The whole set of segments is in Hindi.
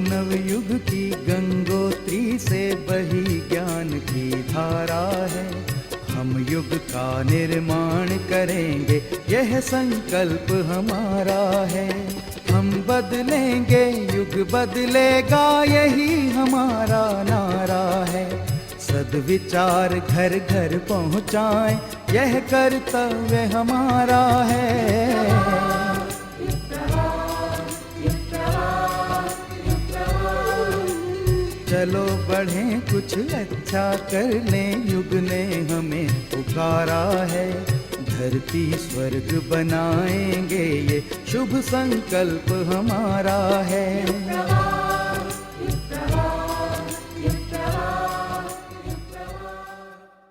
नवयुग की गंगोत्री से बही ज्ञान की धारा है। हम युग का निर्माण करेंगे, यह संकल्प हमारा है। हम बदलेंगे, युग बदलेगा, यही हमारा नारा है। सद्विचार घर घर पहुँचाएं, यह कर्तव्य हमारा है। चलो बढ़ें, कुछ अच्छा कर लें, युग ने हमें पुकारा है। धरती स्वर्ग बनाएंगे, ये शुभ संकल्प हमारा है।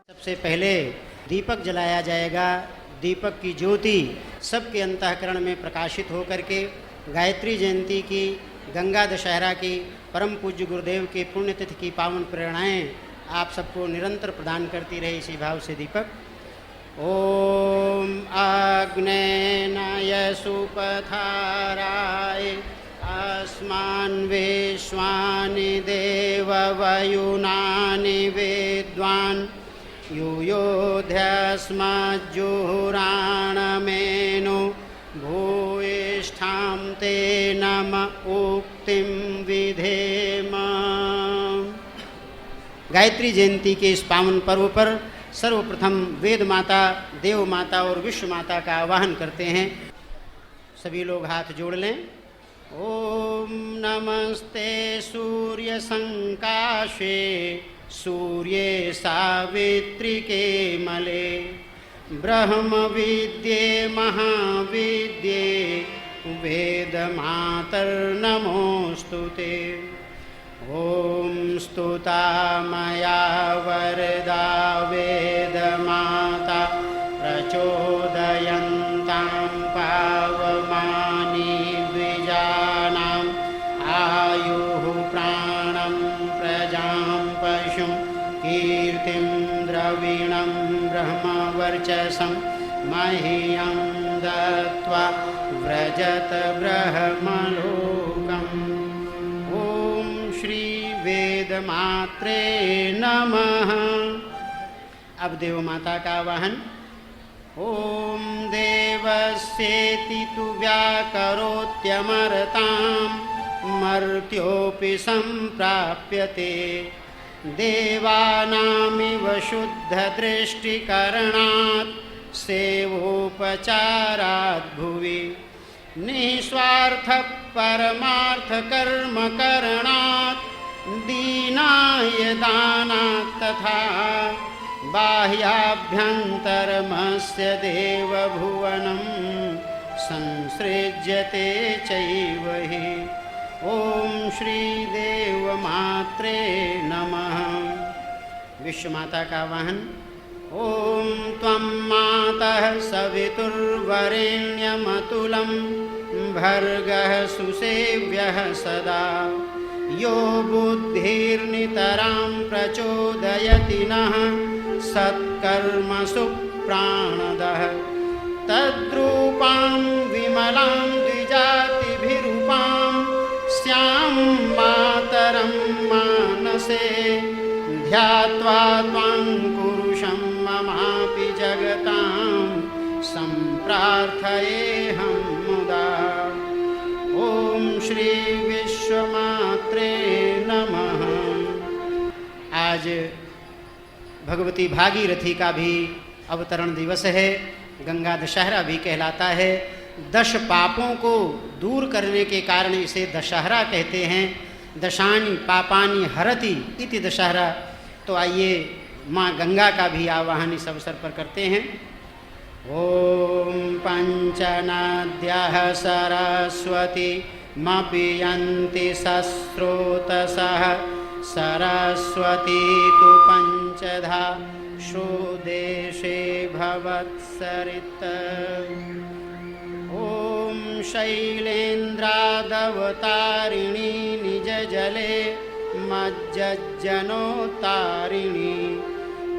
सबसे पहले दीपक जलाया जाएगा। दीपक की ज्योति सबके अंतःकरण में प्रकाशित होकर के गायत्री जयंती की, गंगा दशहरा की, परम पूज्य गुरुदेव के पुण्यतिथि की पावन प्रेरणाएं आप सबको निरंतर प्रदान करती रहे। इसी भाव से दीपक। ओम आग्नेय सुपथाराय अस्मान् विश्वानि देववयुनानि विद्वान् यूयोध्यस्मज्जुहुराणमेनो भूयिष्ठां ते नम उक्तिं विधेम। गायत्री जयंती के इस पावन पर्व पर सर्वप्रथम वेद माता, देव माता और विश्व माता का आवाहन करते हैं। सभी लोग हाथ जोड़ लें। ओम नमस्ते सूर्य संकाशे सूर्ये सावित्रिके मले ब्रह्म विद्ये महाविद्ये वेद मातर्नमोस्तुते। ओम स्तुता मया वरदा वेद माता प्रचोदयन्तां पावमानि द्विजानाम् आयुः प्राणं प्रजां पशुं कीर्तिं द्रविणं ब्रह्मवर्चसं मह्यं दत्त्वा व्रजत ब्रह्मलोकम्। ओम श्री वेद मात्रे नमः। अब देव माता का आवाहन। ओम देवस्येति तु व्याकरोत्यमरतां मर्त्योऽपि सम्प्राप्यते देवानामिव शुद्धदृष्टिकरणात् सेवोपचारात् भुवि निस्वार्थ परमार्थकर्मकरणात् दीनाय दानात् तथा बाह्याभ्यन्तरमस्य देवभुवनं संसृज्यते चैव हि। ओम श्री देव मात्रे नमः। विश्व माता का आवाहन। ओम त्वं मातः सवितुर्वरेण्यमतुलं भर्गः सुसेव्यः सदा यो बुद्धिर्नितरां प्रचोदयति नः सत्कर्मसु प्राणदः। तद्रूपां विमलां द्विजातिभिरूपां स्यां मातरं मानसे ध्यात्वा त्वां पुरुषं ममापि जगतां सम्प्रार्थयेऽहं मुदा। ओम श्री विश्वमात्रे नमः। आज भगवती भागीरथी का भी अवतरण दिवस है। गंगा दशहरा भी कहलाता है। 10 पापों को दूर करने के कारण इसे दशहरा कहते हैं। दशानि पापानि हरति इति दशहरा। तो आइए माँ गंगा का भी आवाहन इस अवसर पर करते हैं। ओम पंचनद्यः सरस्वती मपियन्ति सस्रोतसः सरस्वती तु पंचधा शोदेशे भवत्सरित। ओम शैलेन्द्रादवतारिणी निजजले मज्जज्जनोत्तारिणी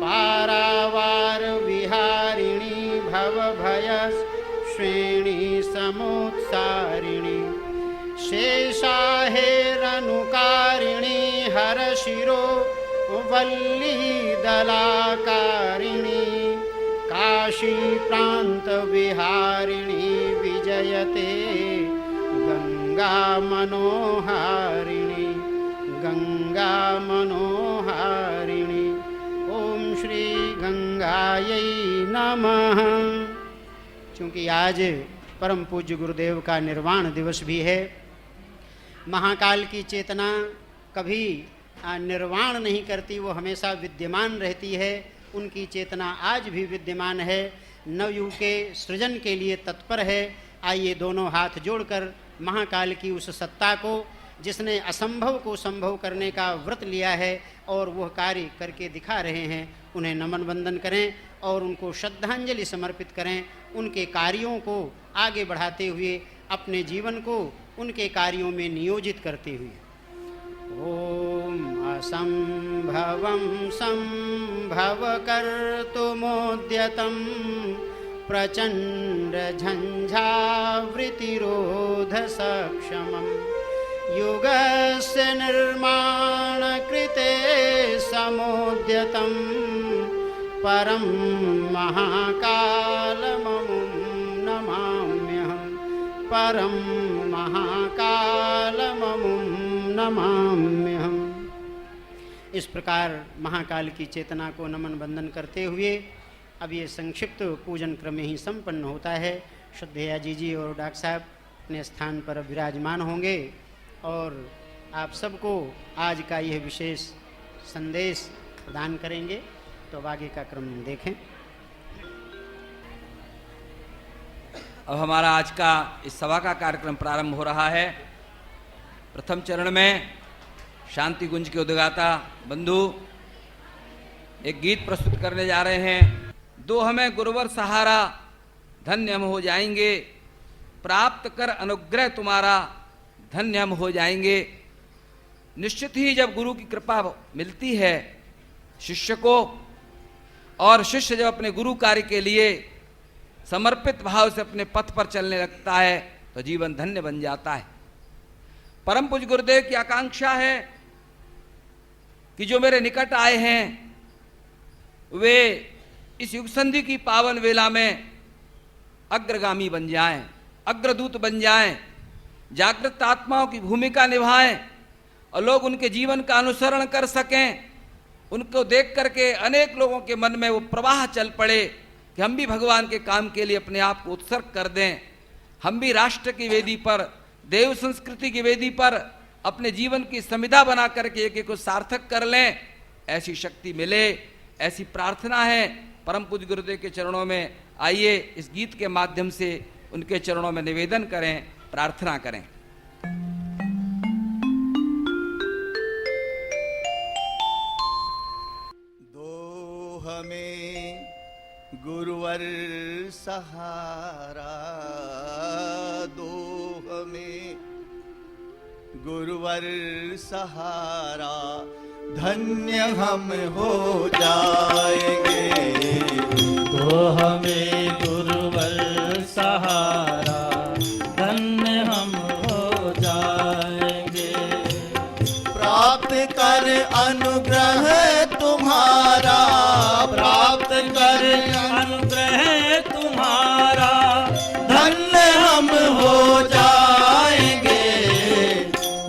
पारावार विहारिणी भवभयश्रेणी समुत्सारिणी शेषाहेरनुकारिणी हरशिरो वल्ली दलाकारिणी काशी प्रांत विहारिणी विजयते गंगा मनोहारिणी गंगा मनोहारिणी। ओम श्री गंगायै नमः। चूँकि आज परम पूज्य गुरुदेव का निर्वाण दिवस भी है, महाकाल की चेतना कभी निर्वाण नहीं करती, वो हमेशा विद्यमान रहती है। उनकी चेतना आज भी विद्यमान है, नवयुग के सृजन के लिए तत्पर है। आइए दोनों हाथ जोड़कर महाकाल की उस सत्ता को, जिसने असंभव को संभव करने का व्रत लिया है और वह कार्य करके दिखा रहे हैं, उन्हें नमन वंदन करें और उनको श्रद्धांजलि समर्पित करें। उनके कार्यों को आगे बढ़ाते हुए अपने जीवन को उनके कार्यों में नियोजित करते हुए। ओम असंभवं संभव कर्तुमुद्यतं प्रचंड झंझावृतिरोध सक्षमं युगस्य निर्माण कृते समुद्यतं परम महाकालममुं नमाम्यहं परम महाकालममुं नमाम्यहं। इस प्रकार महाकाल की चेतना को नमन वंदन करते हुए अब ये संक्षिप्त पूजन क्रम ही संपन्न होता है। श्रद्धेया जी और डॉक्टर साहब अपने स्थान पर विराजमान होंगे और आप सबको आज का यह विशेष संदेश प्रदान करेंगे। तो अब आगे का क्रम देखें। अब हमारा आज का इस सभा का कार्यक्रम प्रारंभ हो रहा है। प्रथम चरण में शांति गुंज के उद्गाता बंधु एक गीत प्रस्तुत करने जा रहे हैं। दो हमें गुरुवर सहारा, धन्य हम हो जाएंगे, प्राप्त कर अनुग्रह तुम्हारा, धन्य हम हो जाएंगे। निश्चित ही जब गुरु की कृपा मिलती है शिष्य को, और शिष्य जब अपने गुरु कार्य के लिए समर्पित भाव से अपने पथ पर चलने लगता है तो जीवन धन्य बन जाता है। परम पूज्य गुरुदेव की आकांक्षा है कि जो मेरे निकट आए हैं वे इस युग संधि की पावन वेला में अग्रगामी बन जाएं, अग्रदूत बन जाएं, जागृत आत्माओं की भूमिका निभाएं और लोग उनके जीवन का अनुसरण कर सकें। उनको देख करके अनेक लोगों के मन में वो प्रवाह चल पड़े कि हम भी भगवान के काम के लिए अपने आप को उत्सर्ग कर दें, हम भी राष्ट्र की वेदी पर, देव संस्कृति की वेदी पर अपने जीवन की संविदा बना करके एक को सार्थक कर लें। ऐसी शक्ति मिले, ऐसी प्रार्थना है परम पूज्य गुरुदेव के चरणों में। आइए इस गीत के माध्यम से उनके चरणों में निवेदन करें, प्रार्थना करें। दो हमें गुरुवर सहारा, दो हमें गुरुवर सहारा, धन्य हम हो जाएंगे। तो हमें गुरुवर सहारा, धन्य हम हो जाएंगे। प्राप्त कर अनुग्रह तुम्हारा, प्राप्त कर अनुग्रह तुम्हारा, धन्य हम हो जाएंगे।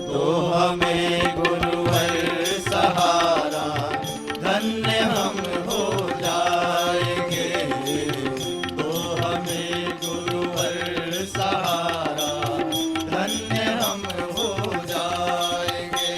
तो हमें गुरुवर सहारा, धन्य हम हो जाएंगे। तो हमें गुरुवर सहारा, धन्य हम हो जाएंगे।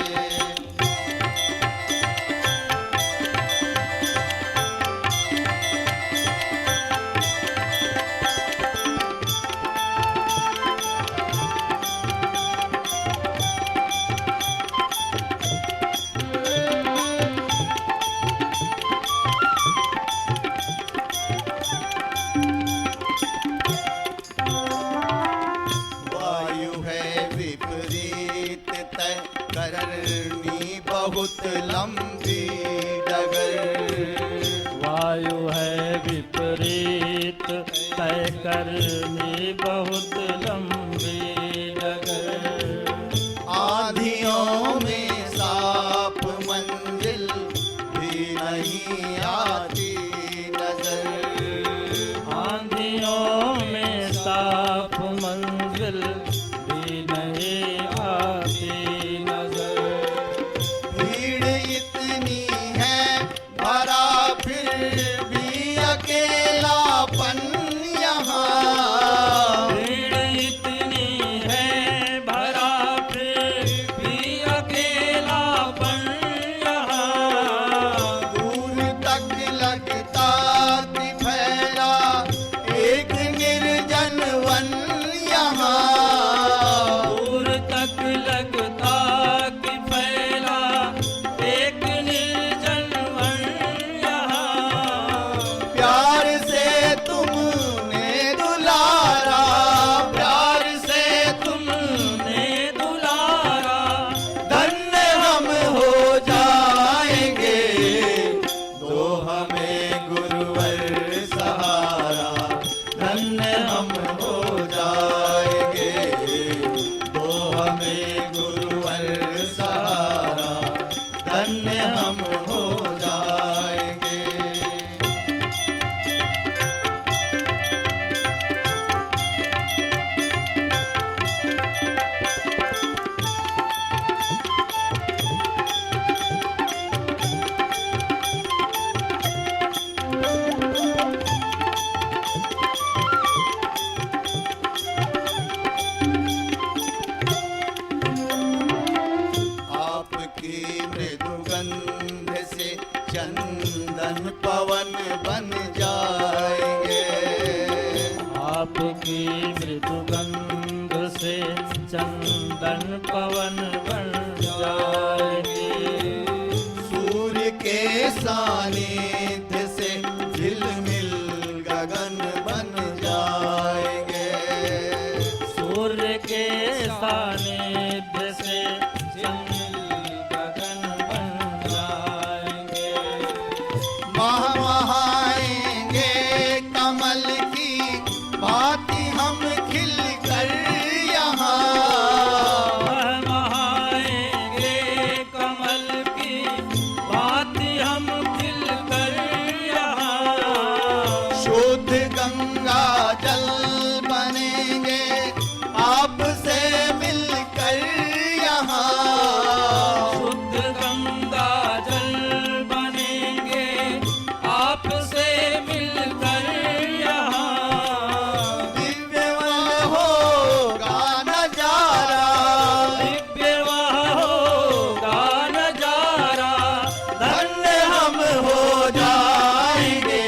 वायु है विपरीत तय करनी बहुत लंबी डगर। वायु है विपरीत तय करनी बहुत लंबी डगर। मृदुगंध से चंदन पवन बन जाएंगे। आपकी मृदुगंध से चंदन पवन बन जाएंगे। सूर्य के सानिध्य से झिलमिल गगन बन जाएंगे। सूर्य के सानिध्य से झिलमिल गगन बन जाएंगे। महमहाएंगे कमल की भांति हम खिल कर यहाँ। महमहाएंगे कमल की भांति हम खिल कर यहाँ। शुद्ध गंगा जल बनेंगे आपसे मिलकर यहाँ। शुद्ध गंगा जल बनेंगे आपसे मिलकर यहाँ। दिव्य होगा नजारा, दिव्य वह होगा नजारा। धन्य हम हो जाएंगे।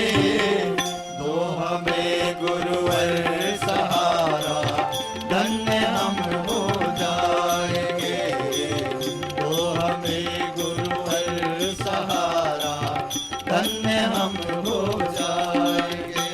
दो हमें गुरुवर सहारा, धन्य हम हो जाएंगे। दो हमें गुरुवर सहारा, धन्य हम हो जाएंगे।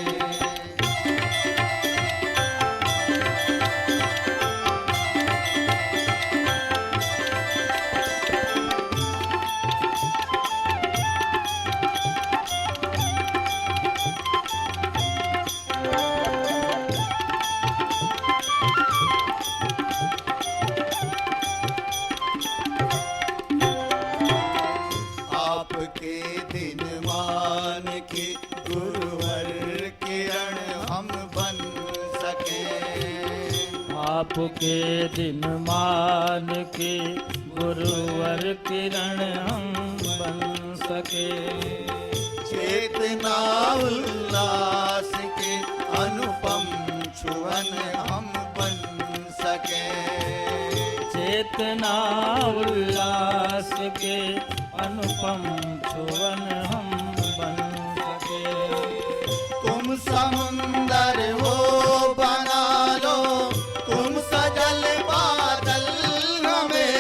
आपके दिन मान के गुरुवर किरण हम बन सके। आपके दिन मान के गुरुवर किरण हम बन सके। चेतना उल्लास के अनुपम छुअन हम बन सके। चेतना उल्लास के अनुपम छुवन हम बन सके। तुम समुंदर हो बना लो, तुम सजल बादल हमें।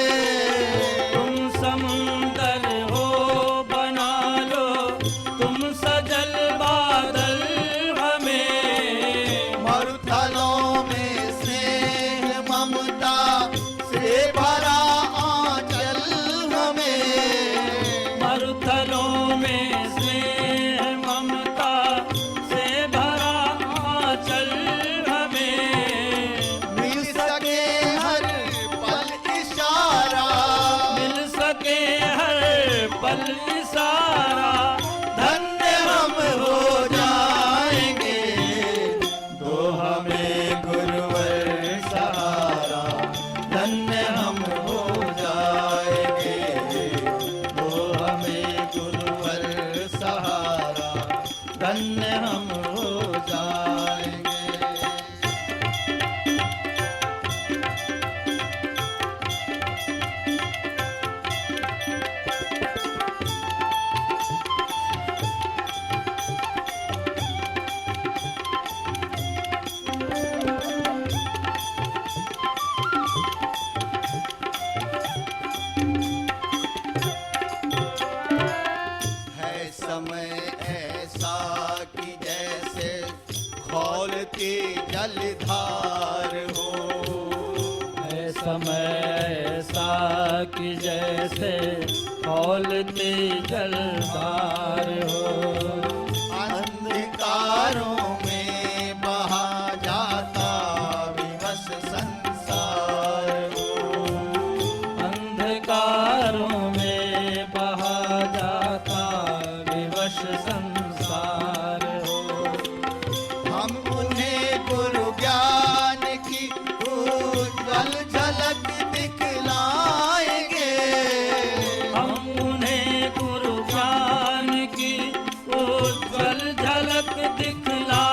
तुम समुंदर हो बना लो, तुम सजल बादल हमें। मरुथलों में स्नेह ममता से भरा आंचल हमें। मरुथलों में स्नेह ममता से भरा आंचल हमें। मिल सके हर पल इशारा, मिल सके हर पल इशारा। धन्य हम हो जाएंगे। दो हमें गुरुवर सहारा, धन्य हम हो जाएंगे। दो हमें गुरुवर सहारा, धन्य हम हो जाएंगे। है समय ऐसा कि जैसे खौलती जलधार हो। है समय ऐसा कि जैसे खौलती जलधार हो। अंधकारों में बहा जाता विवश संसार हो। अंधकारों में बहा जाता विवश संसार हो। हम उन्हें गुरु ज्ञान की उज्ज्वल झलक दिखलाएंगे। हम उन्हें गुरु ज्ञान की उज्ज्वल झलक दिखला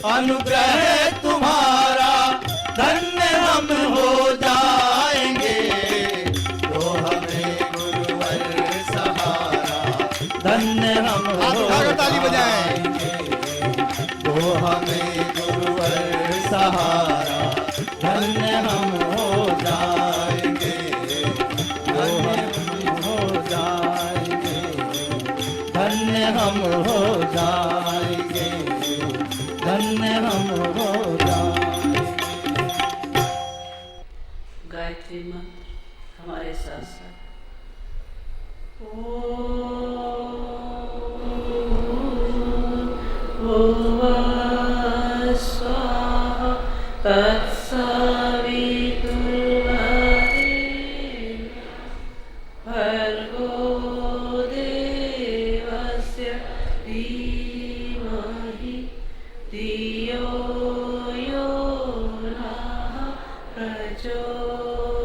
अनुग्रह तुम्हारा धन्य हम हो जाएंगे, तो हमें गुरुवर सहारा धन्य हम उठाकर ताली बजाएं। जाएंगे, तो हमें गुरुवर सहारा धन्य हम हो जाएंगे, धन्य हम हो जाएंगे, धन्य हम हो जाएंगे। गायत्री मंत्र हमारे साथ साथ स्वाहा तत्सवितुर्वरेण्यं भर्गो देवस्य धीमहि धियो यो नः प्रचोदयात्।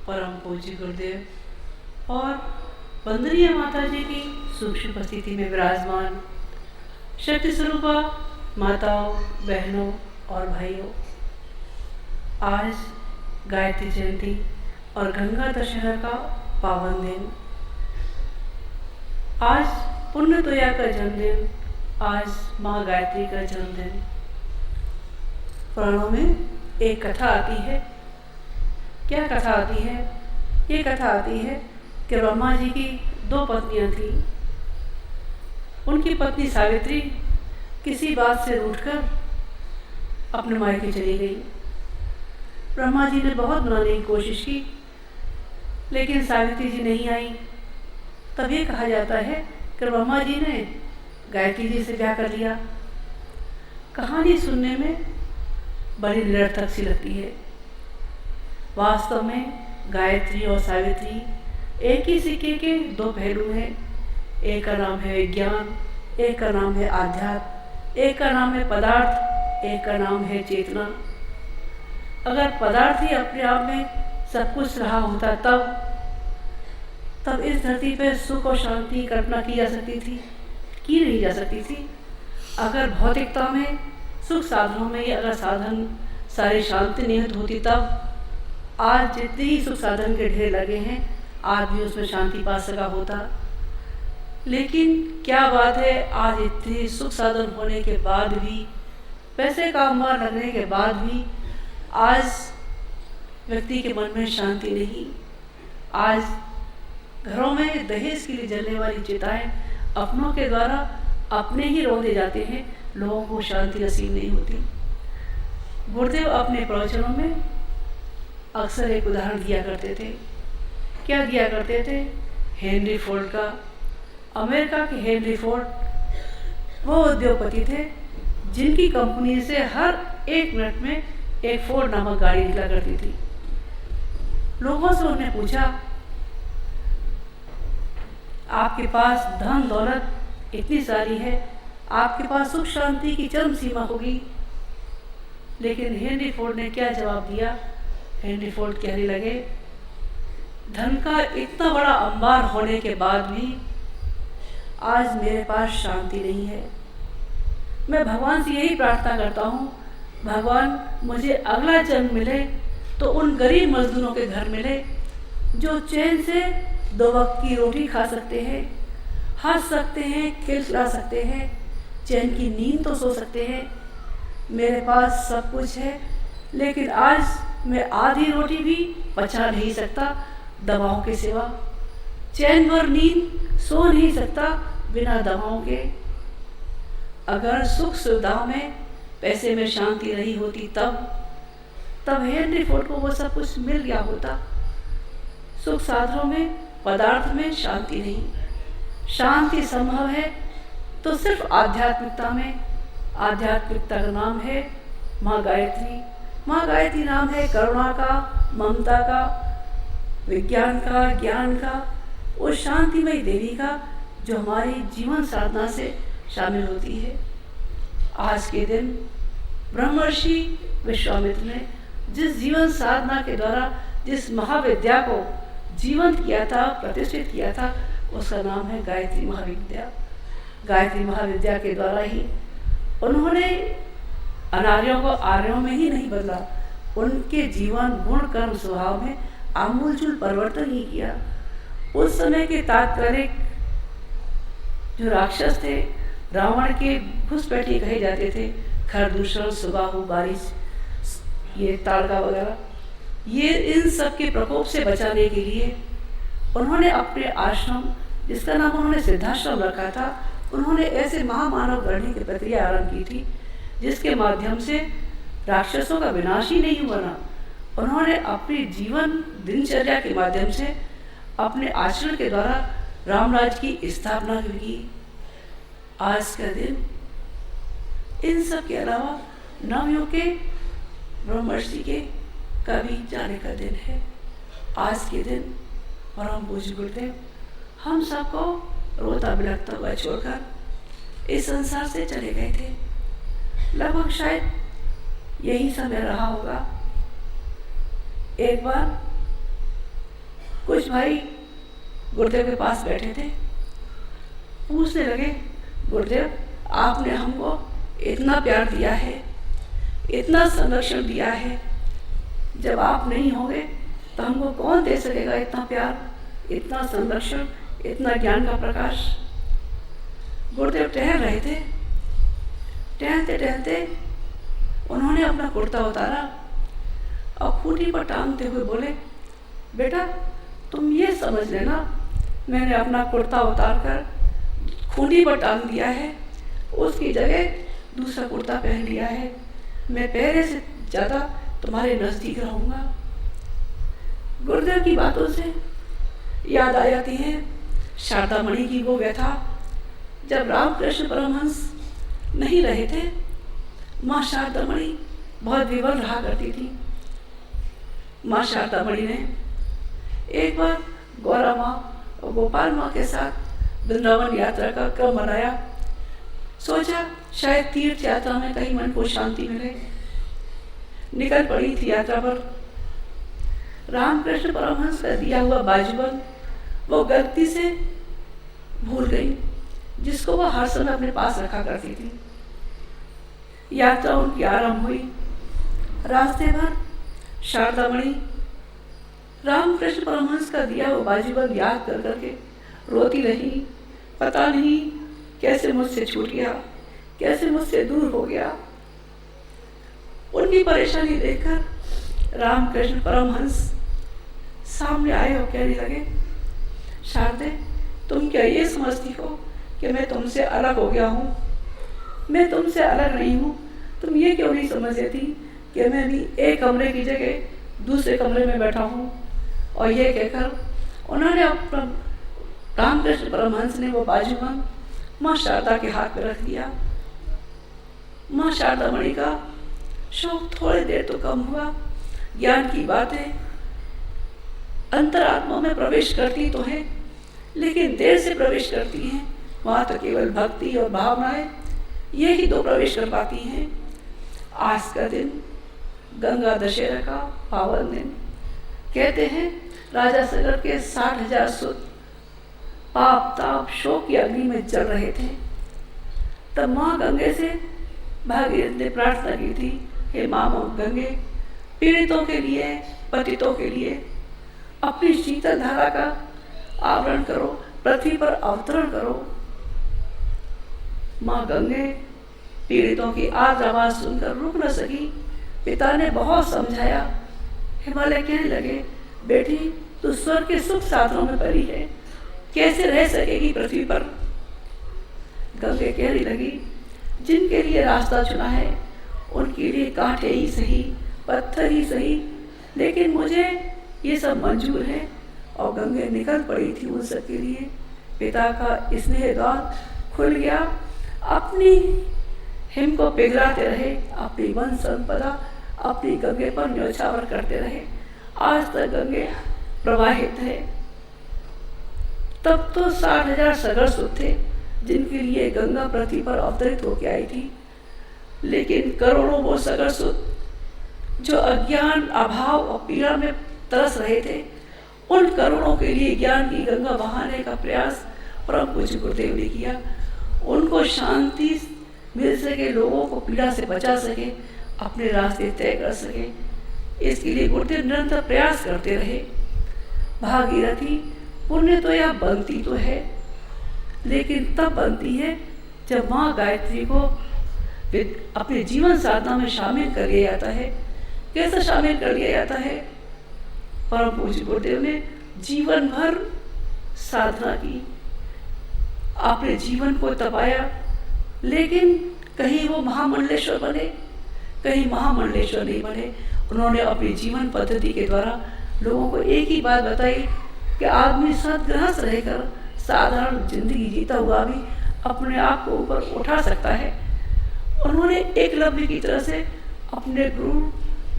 परम पूज्य गुरुदेव और वंदनीय माता जी की सूक्ष्म उपस्थिति में विराजमान शक्ति स्वरूपा माताओं, बहनों और भाइयों, आज गायत्री जयंती और गंगा दशहरा का पावन दिन, आज पुण्य तोया का जन्मदिन, आज माँ गायत्री का जन्मदिन। पुराणों में एक कथा आती है। क्या कथा आती है? ये कथा आती है कि ब्रह्मा जी की 2 पत्नियां थीं। उनकी पत्नी सावित्री किसी बात से रूठकर अपने मायके चली गई। ब्रह्मा जी ने बहुत मनाने की कोशिश की, लेकिन सावित्री जी नहीं आई। तब ये कहा जाता है कि ब्रह्मा जी ने गायत्री जी से ब्याह कर लिया। कहानी सुनने में बड़ी निरर्थक सी लगती है। वास्तव में गायत्री और सावित्री एक ही सिक्के के 2 पहलू हैं। एक का नाम है विज्ञान, एक का नाम है आध्यात्म, एक का नाम है पदार्थ, एक का नाम है चेतना। अगर पदार्थ ही अपने आप में सब कुछ रहा होता तब इस धरती पर सुख और शांति की कल्पना की जा सकती थी, की नहीं जा सकती थी। अगर भौतिकता में सुख साधनों में अगर साधन सारी शांति निहित होती, तब आज जितने ही सुख साधन के ढेर लगे हैं, आज भी उसमें शांति पा सका होता। लेकिन क्या बात है, आज इतने सुख साधन होने के बाद भी, पैसे का अंबार लगने के बाद भी आज व्यक्ति के मन में शांति नहीं। आज घरों में दहेज के लिए जलने वाली चिताएं अपनों के द्वारा अपने ही रोंदे जाते हैं, लोगों को शांति नसीब नहीं होती। गुरुदेव अपने प्रवचनों में अक्सर एक उदाहरण दिया करते थे। क्या दिया करते थे? हेनरी फोर्ड का। अमेरिका के हेनरी फोर्ड वो उद्योगपति थे जिनकी कंपनी से हर 1 मिनट में एक फोर्ड नामक गाड़ी निकला करती थी। लोगों से उन्हें पूछा, आपके पास धन दौलत इतनी सारी है, आपके पास सुख शांति की चरम सीमा होगी। लेकिन हेनरी फोर्ड ने क्या जवाब दिया? हेनरी फोर्ड कहने लगे, धन का इतना बड़ा अंबार होने के बाद भी आज मेरे पास शांति नहीं है। मैं भगवान से यही प्रार्थना करता हूँ, भगवान मुझे अगला जन्म मिले तो उन गरीब मजदूरों के घर मिले जो चैन से 2 वक्त की रोटी खा सकते हैं, हंस सकते हैं, खिलखिला सकते हैं, चैन की नींद तो सो सकते हैं। मेरे पास सब कुछ है, लेकिन आज मैं आधी रोटी भी पचा नहीं सकता दवाओं के सिवा, चैन भर नींद सो नहीं सकता बिना दवाओं के। अगर सुख सुविधाओं में, पैसे में शांति नहीं होती, तब हेनरी फोर्ड को वो सब कुछ मिल गया होता। सुख साधनों में, पदार्थ में शांति नहीं। शांति संभव है तो सिर्फ आध्यात्मिकता में। आध्यात्मिकता का नाम है माँ गायत्री। माँ गायत्री नाम है करुणा का, ममता का, विज्ञान का, ज्ञान का, उस शांतिमयी देवी का जो हमारी जीवन साधना से शामिल होती है। आज के दिन ब्रह्मर्षि विश्वामित्र ने जिस जीवन साधना के द्वारा जिस महाविद्या को जीवंत किया था, प्रतिष्ठित किया था, उसका नाम है गायत्री महाविद्या। गायत्री महाविद्या के द्वारा ही उन्होंने अनार्यों को आर्यों में ही नहीं बदला, उनके जीवन गुण कर्म स्वभाव में आमूलचूल परिवर्तन ही किया। उस समय के तात्कालिक जो राक्षस थे, रावण के घुसपैठी कहे जाते थे, खरदूषण, सुबाहु, बारिश, ये ताड़का वगैरह, ये इन सब के प्रकोप से बचाने के लिए उन्होंने अपने आश्रम, जिसका नाम उन्होंने सिद्धाश्रम रखा था, उन्होंने ऐसे महामानव गढ़ने की प्रक्रिया आरंभ की थी जिसके माध्यम से राक्षसों का विनाश ही नहीं हुआ ना, उन्होंने अपने जीवन दिनचर्या के माध्यम से अपने आचरण के द्वारा रामराज की स्थापना की। आज का दिन इन सब के अलावा नवयुग के ब्रह्मर्षि के कवि जाने का दिन है। आज के दिन परम पूज्य गुरुदेव हम सबको रोता बिलखता हुआ छोड़कर इस संसार से चले गए थे। लगभग शायद यही समय रहा होगा। एक बार कुछ भाई गुरुदेव के पास बैठे थे, पूछने लगे, गुरुदेव आपने हमको इतना प्यार दिया है, इतना संरक्षण दिया है, जब आप नहीं होंगे तो हमको कौन दे सकेगा इतना प्यार, इतना संरक्षण, इतना ज्ञान का प्रकाश। गुरुदेव टहल रहे थे, टहलते टहलते उन्होंने अपना कुर्ता उतारा और खूंटी पर टांगते हुए बोले, बेटा तुम ये समझ लेना, मैंने अपना कुर्ता उतार कर खूंटी पर टांग दिया है, उसकी जगह दूसरा कुर्ता पहन लिया है, मैं पहले से ज़्यादा तुम्हारे नज़दीक रहूँगा। गुरुदेव की बातों से याद आ जाती है शारदा मणि की वो व्यथा। जब रामकृष्ण परमहंस नहीं रहे थे, माँ शारदा मणि बहुत विवल रहा करती थी। माँ शारदा मणि ने एक बार गौरा माँ और गोपाल माँ के साथ वृंदावन यात्रा का क्रम बनाया। सोचा शायद तीर्थ यात्रा में कहीं मन को शांति मिले। निकल पड़ी थी यात्रा पर। रामकृष्ण परमहंस का दिया हुआ बाजूबंद वो गलती से भूल गई, जिसको वह हर समय अपने पास रखा करती थी। यात्रा उनकी आरंभ हुई। रास्ते भर शारदा मणि रामकृष्ण परमहंस का दिया हुआ बाजूबंद याद कर करके रोती रही। पता नहीं कैसे मुझसे छूट गया, कैसे मुझसे दूर हो गया। उनकी परेशानी देखकर रामकृष्ण परमहंस सामने आए और कहने लगे, शारदे तुम क्या ये समझती हो कि मैं तुमसे अलग हो गया हूँ? मैं तुमसे अलग नहीं हूँ। तुम ये क्यों नहीं समझ लेती कि मैं भी एक कमरे की जगह दूसरे कमरे में बैठा हूँ? और ये कहकर उन्होंने अपना रामकृष्ण परमहंस ने वो बाजूबंद माँ शारदा के हाथ में रख दिया। माँ शारदा मणि का शौक थोड़ी देर तो कम हुआ। ज्ञान की बातें अंतरात्मा में प्रवेश करती तो है, लेकिन देर से प्रवेश करती हैं। वहाँ तो केवल भक्ति और भावनाएं ये ही दो प्रवेश कर पाती हैं। आज का दिन गंगा दशहरा का पावन दिन। कहते हैं राजा सगर के 60,000 सुत पाप ताप शोक की अग्नि में जल रहे थे। तब माँ गंगे से भागीरथ ने प्रार्थना की थी, हे माँ गंगे, पीड़ितों के लिए, पतितों के लिए अपनी शीतल धारा का आवरण करो, पृथ्वी पर अवतरण करो। माँ गंगे पीड़ितों की आर्द्र आवाज सुनकर रुक न सकी। पिता ने बहुत समझाया। हिमालय कहने लगे, बेटी तू स्वर्ग के सुख साधनों में पड़ी है, कैसे रह सकेगी पृथ्वी पर? गंगे कहने लगी, जिनके लिए रास्ता चुना है उनके लिए कांटे ही सही, पत्थर ही सही, लेकिन मुझे ये सब मंजूर है। और गंगे निकल पड़ी थी उन सब के लिए। पिता का स्नेह द्वार खुल गया। अपनी हिम को पिघलाते रहे, अपनी वन संपदा अपनी गंगे पर न्यौछावर करते रहे। आज तक गंगे प्रवाहित है। तब तो 60,000 सगर सुत थे जिनके लिए गंगा पृथ्वी पर अवतरित होकर आई थी, लेकिन करोड़ों वो सगर सुत जो अज्ञान, अभाव और पीड़ा में तरस रहे थे, उन करोड़ों के लिए ज्ञान की गंगा बहाने का प्रयास परम पूज्य गुरुदेव ने किया। उनको शांति मिल सके, लोगों को पीड़ा से बचा सके, अपने रास्ते तय कर सके, इसके लिए गुरुदेव निरंतर प्रयास करते रहे। भागीरथी पुण्य तो यह बनती तो है, लेकिन तब बनती है जब माँ गायत्री को अपने जीवन साधना में शामिल कर लिया जाता है। कैसे शामिल कर लिया जाता है? परम पूज्य गुरुदेव ने जीवन भर साधना की, अपने जीवन को तपाया, लेकिन कहीं वो महामंडलेश्वर बने, कहीं महामंडलेश्वर नहीं बने। उन्होंने अपनी जीवन पद्धति के द्वारा लोगों को एक ही बात बताई कि आदमी सद्गृहस्थ रहकर साधारण जिंदगी जीता हुआ भी अपने आप को ऊपर उठा सकता है। उन्होंने एकलव्य की तरह से अपने गुरु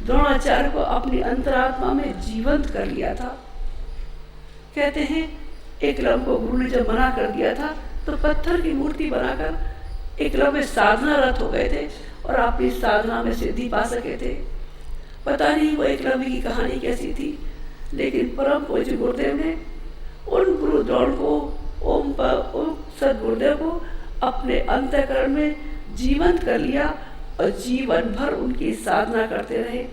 द्रोणाचार्य को अपनी अंतरात्मा में जीवंत कर लिया था। कहते हैं एकलव्य को गुरु ने जब मना कर दिया था तो पत्थर की मूर्ति बनाकर एकलव्य साधना रत हो गए थे और अपनी साधना में सिद्धि पा सके थे। पता नहीं वो एकलव्य की कहानी कैसी थी, लेकिन परम पूज्य गुरुदेव ने उन गुरु द्रोण को, ओम सदगुरुदेव को अपने अंतःकरण में जीवंत कर लिया और जीवन भर उनकी साधना करते रहे,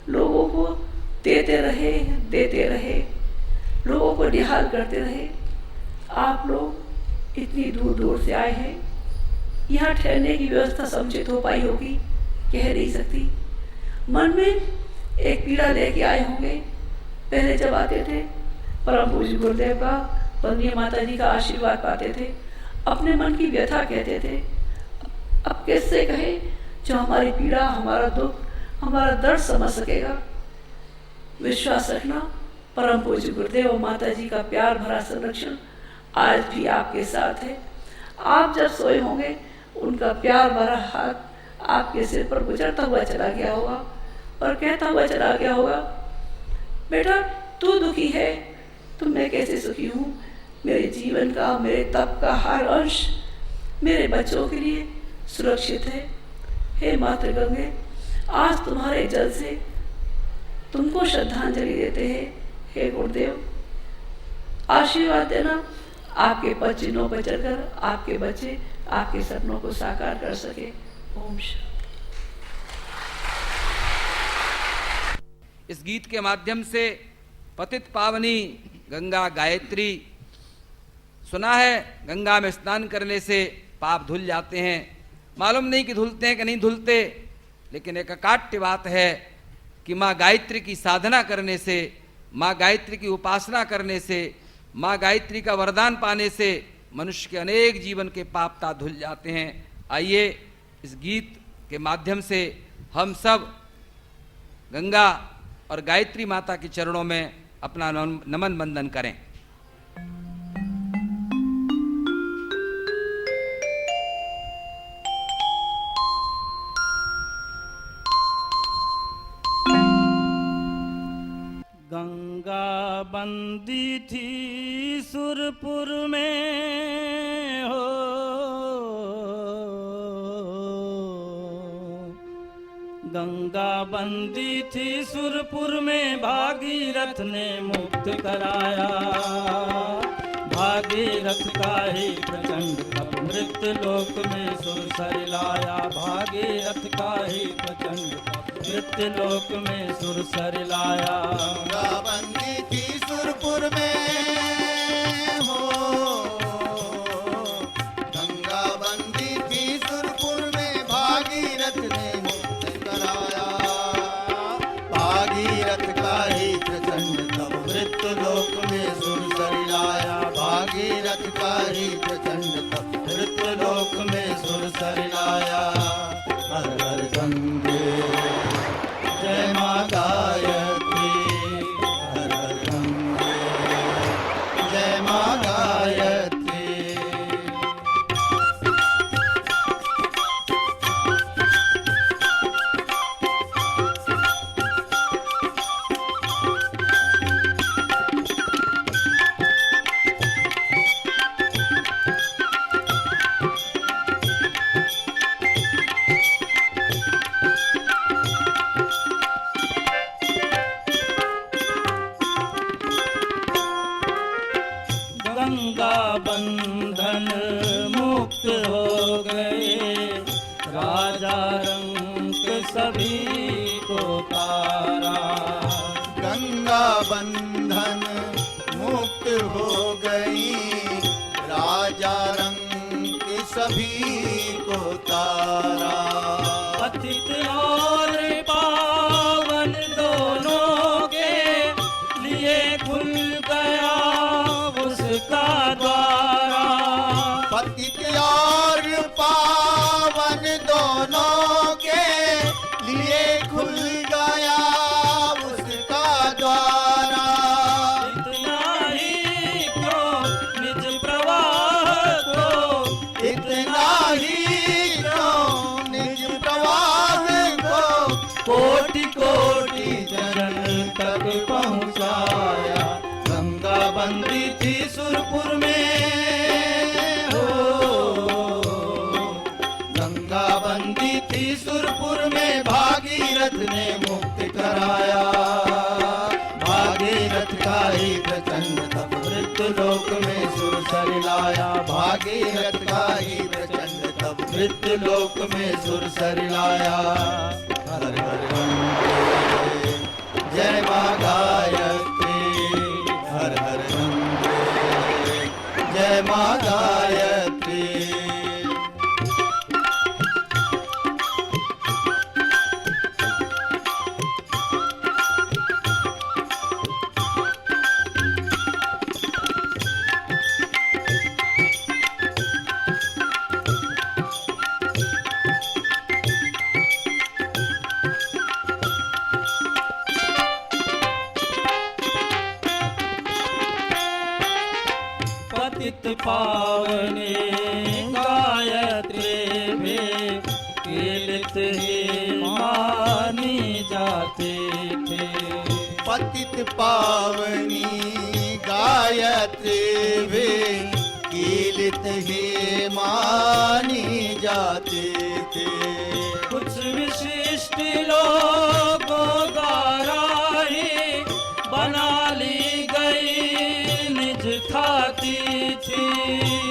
लोगों को देते रहे, लोगों को निहाल करते रहे। आप लोग इतनी दूर दूर से आए हैं, यहाँ ठहरने की व्यवस्था समुचित हो पाई होगी, कह नहीं सकती। मन में एक पीड़ा लेके आए होंगे। पहले जब आते थे परम पूज्य गुरुदेव का, वंदनीय माता जी का आशीर्वाद पाते थे, अपने मन की व्यथा कहते थे। अब कैसे कहे जो हमारी पीड़ा, हमारा दुख, हमारा दर्द समझ सकेगा? विश्वास रखना, परम पूज्य गुरुदेव और माता जी का प्यार भरा संरक्षण आज भी आपके साथ है। आप जब सोए होंगे उनका प्यार भरा हाथ आपके सिर पर गुजरता हुआ चला गया होगा और कहता हुआ चला गया होगा, बेटा तू दुखी है तो मैं कैसे सुखी हूँ। मेरे जीवन का, मेरे तप का हर अंश मेरे बच्चों के लिए सुरक्षित है। हे मातृ गंगे, आज तुम्हारे जल से तुमको श्रद्धांजलि देते हैं। हे गुरुदेव, आशीर्वाद देना आपके पद चिन्हों पर चलकर आपके बच्चे आपके सपनों को साकार कर सके। ओम शांति। इस गीत के माध्यम से पतित पावनी गंगा गायत्री, सुना है गंगा में स्नान करने से पाप धुल जाते हैं। मालूम नहीं कि धुलते हैं कि नहीं धुलते, लेकिन एक अकाट्य बात है कि माँ गायत्री की साधना करने से, माँ गायत्री की उपासना करने से, माँ गायत्री का वरदान पाने से मनुष्य के अनेक जीवन के पाप ता धुल जाते हैं। आइए इस गीत के माध्यम से हम सब गंगा और गायत्री माता के चरणों में अपना नमन बंदन करें। गंगा बंदी थी सुरपुर में हो, गंगा बंदी थी सुरपुर में, भागीरथ ने मुक्त कराया। भागीरथ का ही प्रचंड तप मृत्यु लोक में सुरसर लाया। भागीरथ का ही प्रचंड तप मृत्यु लोक में सुरसर लाया। गंगा बंदी थी सुरपुर में हो, गंगा बंदी थी सुरपुर में, भागीरथ ने मुक्त कराया। भागीरथ का ही प्रचंड तप मृत्यु लोक में सुरसर लाया। भागीरथ का ही प्रचंड तप मृत्यु लोक में सुरसर लाया। हर हर गंगे जय माँ गायत्री, हर हर गंगे जय माँ गायत्री। मुक्त हो गए, राजा रंक सभी को तारा। गंगा बंधन मुक्त हो गई, राजा रंग सभी को तारा। पतित और पावन दोनों के लिए खुल गया उसका द्वारा। पतित और पावन दोनों के लिए खुल गया उसका द्वारा। इतना ही क्यों निज प्रवाह को, इतना ही क्यों निज प्रवाह को कोटि कोटि जन तक पहुँचाया। गंगा बंदी थी सुरपुर में हो, गंगा बंदी थी सुरपुर में, भागीरथ ने मुक्त कराया। भागीरथ का ही प्रचंड तप मृत्यु लोक में सुरसर लाया। भागीरथ का ही प्रचंड तप मृत्यु लोक में सुरसर लाया। हर हर गंगे जय मां गायत्री, हर हर गंगे जय मां गायत्री। पतित पावने गायत्री में कीर्त ही मानी जाते थे। पतित पावनी गायत्री वे कीलित ही मानी जाते थे। कुछ विशिष्ट लोगों द्वारा ही बना ली गई निज ख्याति थी।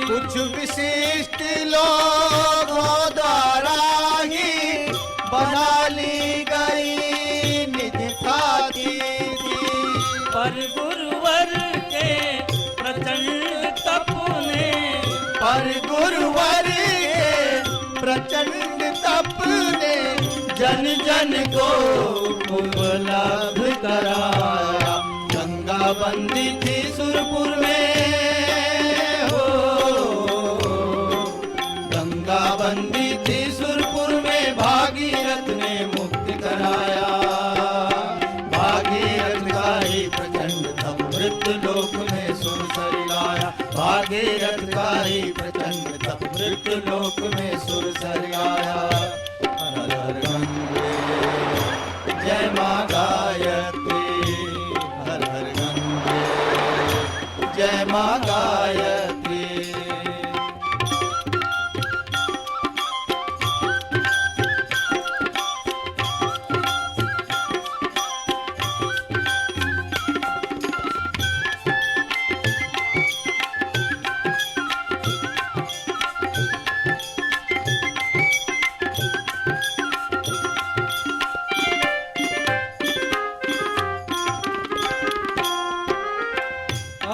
कुछ विशिष्ट लोगों द्वारा ही बना ली गई निज ख्याति थी। पर गुरुवर के प्रचंड तप ने, पर गुरुवर के प्रचंड तप ने जन जन को उपलब्ध कराया। गंगा बंदी थी सुरपुर में हो, गंगा बंदी थी सुरपुर में, भागीरथ ने मुक्त कराया। भागीरथ का ही प्रचंड तप मृत्यु लोक में सुरसर लाया। भागीरथ का ही प्रचंड तप मृत्यु लोक में सुरसर लाया। हर हर गंगे जय मां गायत्री, हर हर गंगे जय मां गायत्री।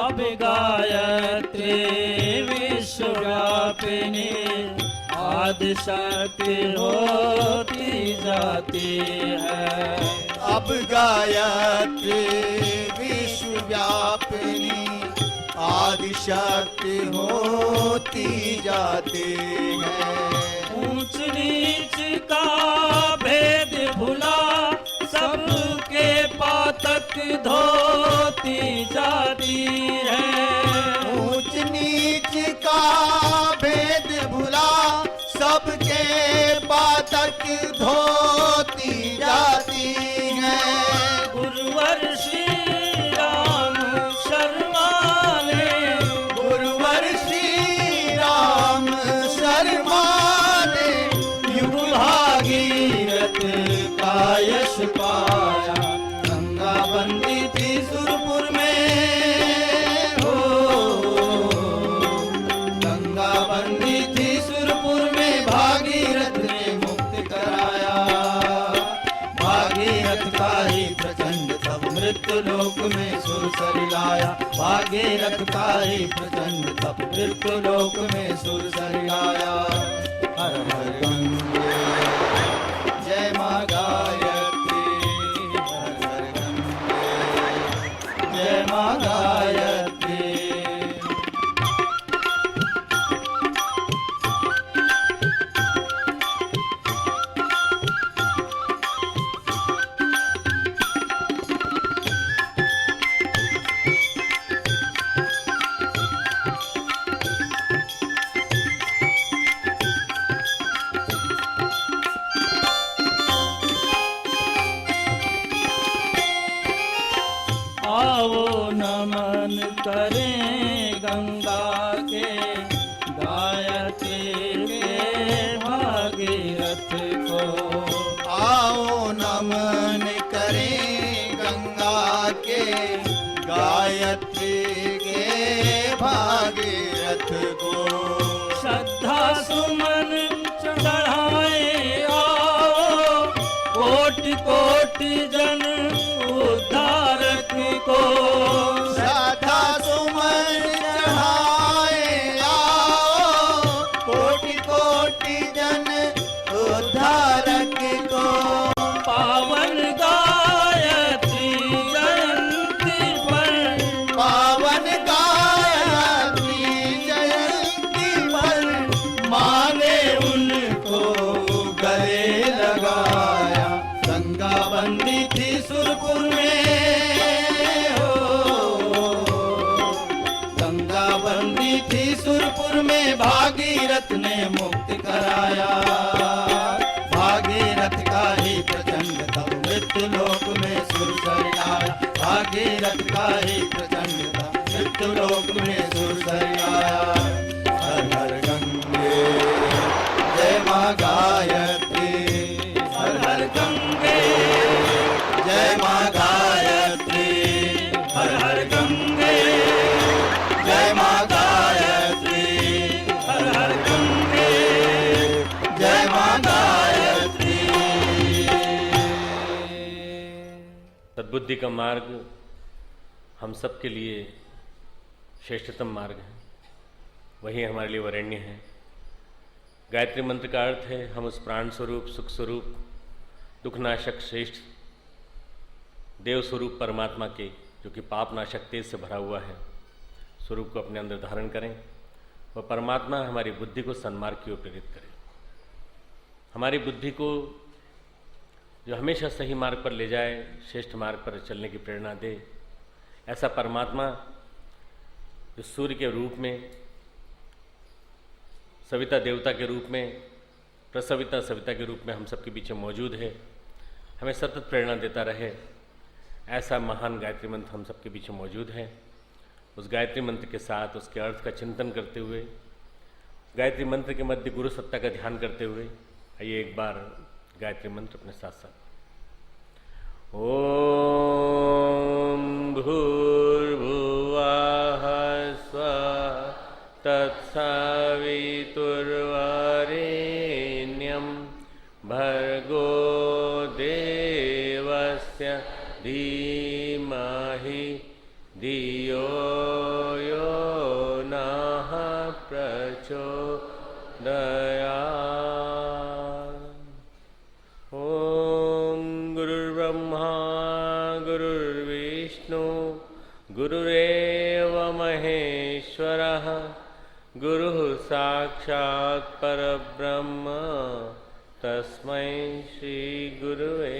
अब गायत्री विश्वव्यापिनी आदिशक्ति होती जाती है। अब गायत्री विश्वव्यापिनी आदिशक्ति होती जाती है। ऊंच नीच का भेद भुला सबके पातक धोती जाती है। ऊंच नीच का भेद भुला सबके पातक धोती जाती है। गुरुवर श्री राम शर्मा ने, गुरुवर श्री राम शर्मा ने युग भागीरथ का यश पाया। गंगा बंदी थी सुरपुर में हो, गंगा बंदी थी मृत्युलोक में सुर सरिलाया भागीरथ का ही प्रचंड तप मृत्युलोक में सुर सरिलाया। हर हर गंगे जय माँ गायत्री, हर हर गंगे जय माँ गायत्री। नमन करें गंगा के गायत्री के भागीरथ को। आओ नमन करें गंगा के गायत्री के भागीरथ को। श्रद्धा सुमन चढ़ाए आओ कोटि कोटि जन उद्धारक को। श्रद्धा सुमन चढ़ाए आओ कोटि कोटि जन उद्धारक को। पावन गायत्री जयंती पर, पावन गायत्री जयंती पर माने उनको गले लगाया। गंगा बंदी थी सुरपुर में हो, गंगा बंदी थी सुरपुर में भागीरथ ने मुक्त कराया। भागीरथ का ही प्रचंड तप मृत्युलोक में सुर सरिलाया। भागीरथ का ही प्रचंड तप मृत्युलोक में सुर सरिलाया। हर हर गंगे जय माँ गायत्री, हर हर गंगे जय माँ गायत्री, हर हर गंगे जय माँ गायत्री, हर हर गंगे जय माँ गायत्री। सद्बुद्धि का मार्ग हम सब के लिए श्रेष्ठतम मार्ग है, वही हमारे लिए वरेण्य है। गायत्री मंत्र का अर्थ है हम उस प्राण स्वरूप, सुख स्वरूप, दुखनाशक, श्रेष्ठ देव स्वरूप परमात्मा के, जो कि पाप नाशक तेज से भरा हुआ है, स्वरूप को अपने अंदर धारण करें। वह परमात्मा हमारी बुद्धि को सन्मार्ग की ओर प्रेरित करे, हमारी बुद्धि को जो हमेशा सही मार्ग पर ले जाए, श्रेष्ठ मार्ग पर चलने की प्रेरणा दे। ऐसा परमात्मा जो सूर्य के रूप में, सविता देवता के रूप में, प्रसविता सविता के रूप में हम सबके बीच मौजूद है, हमें सतत प्रेरणा देता रहे। ऐसा महान गायत्री मंत्र हम सबके बीच मौजूद है। उस गायत्री मंत्र के साथ उसके अर्थ का चिंतन करते हुए, गायत्री मंत्र के मध्य गुरु सत्ता का ध्यान करते हुए, आइए एक बार गायत्री मंत्र अपने साथ साथ। ओम भूर्भुवः स्वः तत्सवितुर्वरेण्यं भर्गो देवस्य धीमहि धियो यो नः प्रचोदयात्। ॐ गुरुर्ब्रह्मा गुरुर्विष्णु गुरुरेव महेश्वरः गुरुः साक्षात् परब्रह्म तस्मै श्रीगुरुवे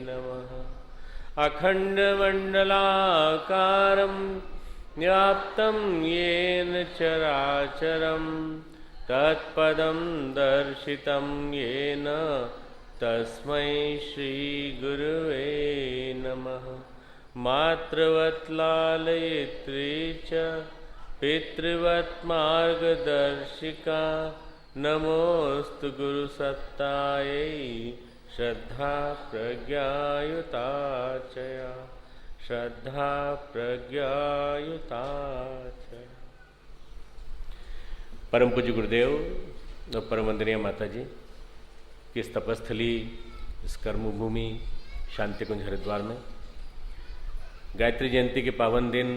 नमः। अखण्डमण्डलाकारं व्याप्तं येन चराचरं तत्पदं दर्शितं येन तस्मै श्रीगुरुवे नमः। मातृवत् लालयित्री च पितृवत् मार्गदर्शिका नमोस्तु गुरुसत्तायै श्रद्धा प्रज्ञायुताचया, श्रद्धा प्रज्ञायुताचया। परम पूज्य गुरुदेव और परम वंदनीय माता जी की इस तपस्थली, इस कर्मभूमि शांति कुंज हरिद्वार में गायत्री जयंती के पावन दिन,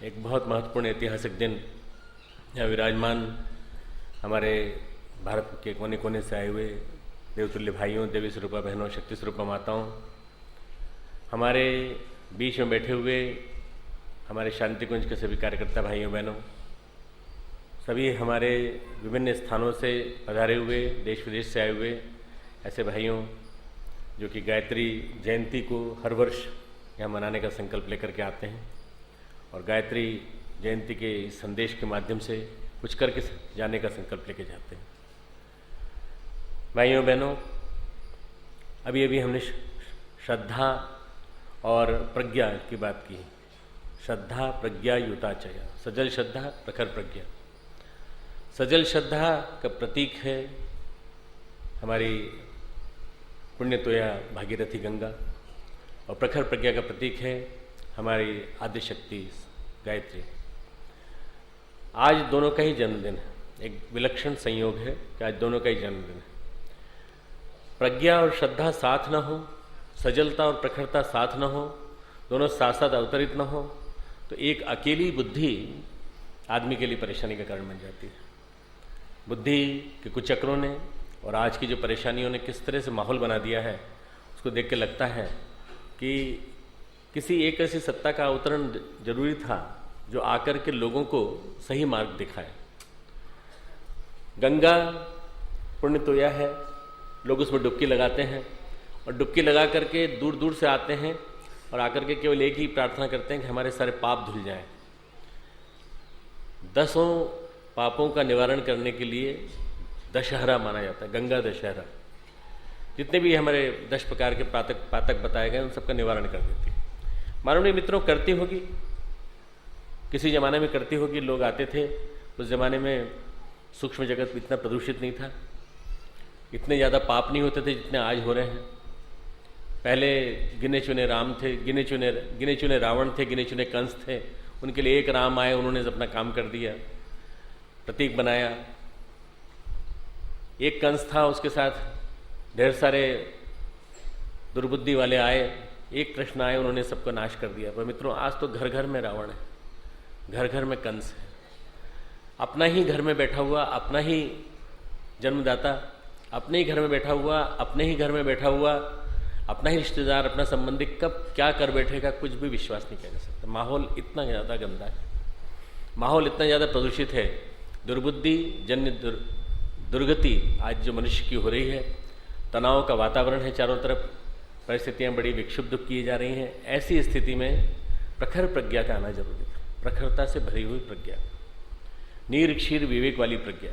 एक बहुत महत्वपूर्ण ऐतिहासिक दिन, यहाँ विराजमान हमारे भारत के कोने कोने से आए हुए देवतुल्य भाइयों, देवी स्वरूपा बहनों, शक्ति स्वरूपा माताओं, हमारे बीच में बैठे हुए हमारे शांति कुंज के सभी कार्यकर्ता भाइयों बहनों, सभी हमारे विभिन्न स्थानों से पधारे हुए, देश विदेश से आए हुए ऐसे भाइयों जो कि गायत्री जयंती को हर वर्ष यहाँ मनाने का संकल्प लेकर के आते हैं और गायत्री जयंती के इस संदेश के माध्यम से कुछ करके जाने का संकल्प लेके जाते हैं। भाइयों बहनों, अभी अभी हमने श्रद्धा और प्रज्ञा की बात की। श्रद्धा प्रज्ञा युताचया, सजल श्रद्धा प्रखर प्रज्ञा। सजल श्रद्धा का प्रतीक है हमारी पुण्य तोया भागीरथी गंगा और प्रखर प्रज्ञा का प्रतीक है हमारी आद्य शक्ति गायत्री। आज दोनों का ही जन्मदिन है। एक विलक्षण संयोग है कि आज दोनों का ही जन्मदिन है। प्रज्ञा और श्रद्धा साथ न हो, सजलता और प्रखरता साथ न हो, दोनों साथ साथ अवतरित न हो, तो एक अकेली बुद्धि आदमी के लिए परेशानी का कारण बन जाती है। बुद्धि के कुचक्रों ने और आज की जो परेशानियों ने किस तरह से माहौल बना दिया है, उसको देख के लगता है कि किसी एक ऐसी सत्ता का अवतरण जरूरी था जो आकर के लोगों को सही मार्ग दिखाए। गंगा पुण्य तोया है, लोग उसमें डुबकी लगाते हैं और डुबकी लगा करके दूर दूर से आते हैं और आकर के केवल एक ही प्रार्थना करते हैं कि हमारे सारे पाप धुल जाएं। 10 पापों का निवारण करने के लिए दशहरा माना जाता है, गंगा दशहरा। जितने भी हमारे 10 प्रकार के पातक बताए गए उन सबका निवारण कर देती है। माननीय मित्रों, करती होगी, किसी ज़माने में करती होगी। लोग आते थे, उस ज़माने में सूक्ष्म जगत इतना प्रदूषित नहीं था, इतने ज़्यादा पाप नहीं होते थे जितने आज हो रहे हैं। पहले गिने चुने राम थे, गिने चुने रावण थे, गिने चुने कंस थे। उनके लिए एक राम आए, उन्होंने अपना काम कर दिया, प्रतीक बनाया। एक कंस था, उसके साथ ढेर सारे दुर्बुद्धि वाले आए। एक कृष्ण आए, उन्होंने सबको नाश कर दिया। पर मित्रों, आज तो घर घर में रावण है, घर घर में कंस है। अपना ही घर में बैठा हुआ, अपना ही जन्मदाता, अपने ही घर में बैठा हुआ, अपने ही घर में बैठा हुआ, अपना ही रिश्तेदार, अपना संबंधी कब क्या कर बैठेगा कुछ भी विश्वास नहीं किया जा सकता। माहौल इतना ज़्यादा गंदा है, माहौल इतना ज़्यादा प्रदूषित है। दुर्बुद्धि जन्य दुर्गति आज जो मनुष्य की हो रही है, तनाव का वातावरण है चारों तरफ, परिस्थितियाँ बड़ी विक्षुब्ध की जा रही हैं। ऐसी स्थिति में प्रखर प्रज्ञा का आना जरूरी था। प्रखरता से भरी हुई प्रज्ञा, नीर क्षीर विवेक वाली प्रज्ञा,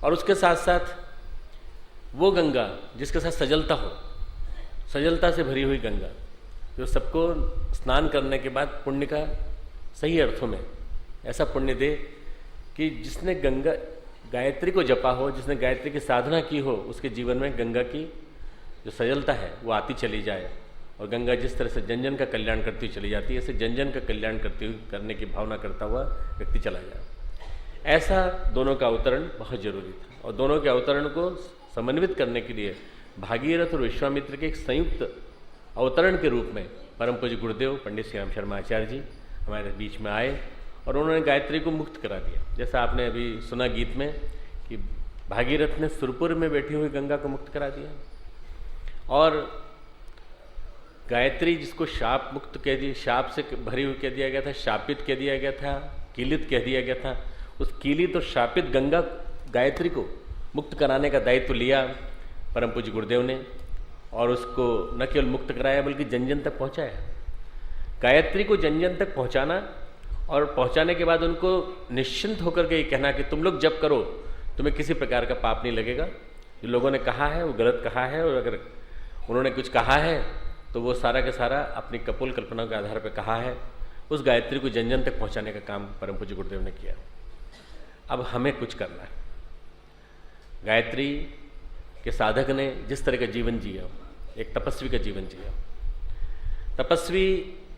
और उसके साथ साथ वो गंगा जिसके साथ सजलता हो, सजलता से भरी हुई गंगा जो सबको स्नान करने के बाद पुण्य का सही अर्थों में ऐसा पुण्य दे कि जिसने गंगा गायत्री को जपा हो, जिसने गायत्री की साधना की हो, उसके जीवन में गंगा की जो सजलता है वो आती चली जाए। और गंगा जिस तरह से जन जन का कल्याण करती चली जाती है, ऐसे जन जन का कल्याण करने की भावना करता हुआ व्यक्ति चला जाए। ऐसा दोनों का अवतरण बहुत जरूरी था। और दोनों के अवतरण को समन्वित करने के लिए भागीरथ और विश्वामित्र के एक संयुक्त अवतरण के रूप में परम पूज्य गुरुदेव पंडित श्री राम शर्मा आचार्य जी हमारे बीच में आए और उन्होंने गायत्री को मुक्त करा दिया। जैसा आपने अभी सुना गीत में कि भागीरथ ने सुरपुर में बैठी हुई गंगा को मुक्त करा दिया, और गायत्री जिसको शाप मुक्त कह दिया, शाप से भरी हुई कह दिया गया था, शापित कह दिया गया था, कीलित कह दिया गया था, उस कीलित और शापित गंगा गायत्री को मुक्त कराने का दायित्व लिया परम पूज्य गुरुदेव ने, और उसको न केवल मुक्त कराया बल्कि जन जन तक पहुंचाया। गायत्री को जन जन तक पहुंचाना और पहुंचाने के बाद उनको निश्चिंत होकर के ये कहना कि तुम लोग जप करो, तुम्हें किसी प्रकार का पाप नहीं लगेगा। जो लोगों ने कहा है वो गलत कहा है, और अगर उन्होंने कुछ कहा है तो वो सारा का सारा अपनी कपोल कल्पना के आधार पर कहा है। उस गायत्री को जन जन तक पहुंचाने का काम परम पूज्य गुरुदेव ने किया। अब हमें कुछ करना है। गायत्री के साधक ने जिस तरह का जीवन जिया, एक तपस्वी का जीवन जिया। तपस्वी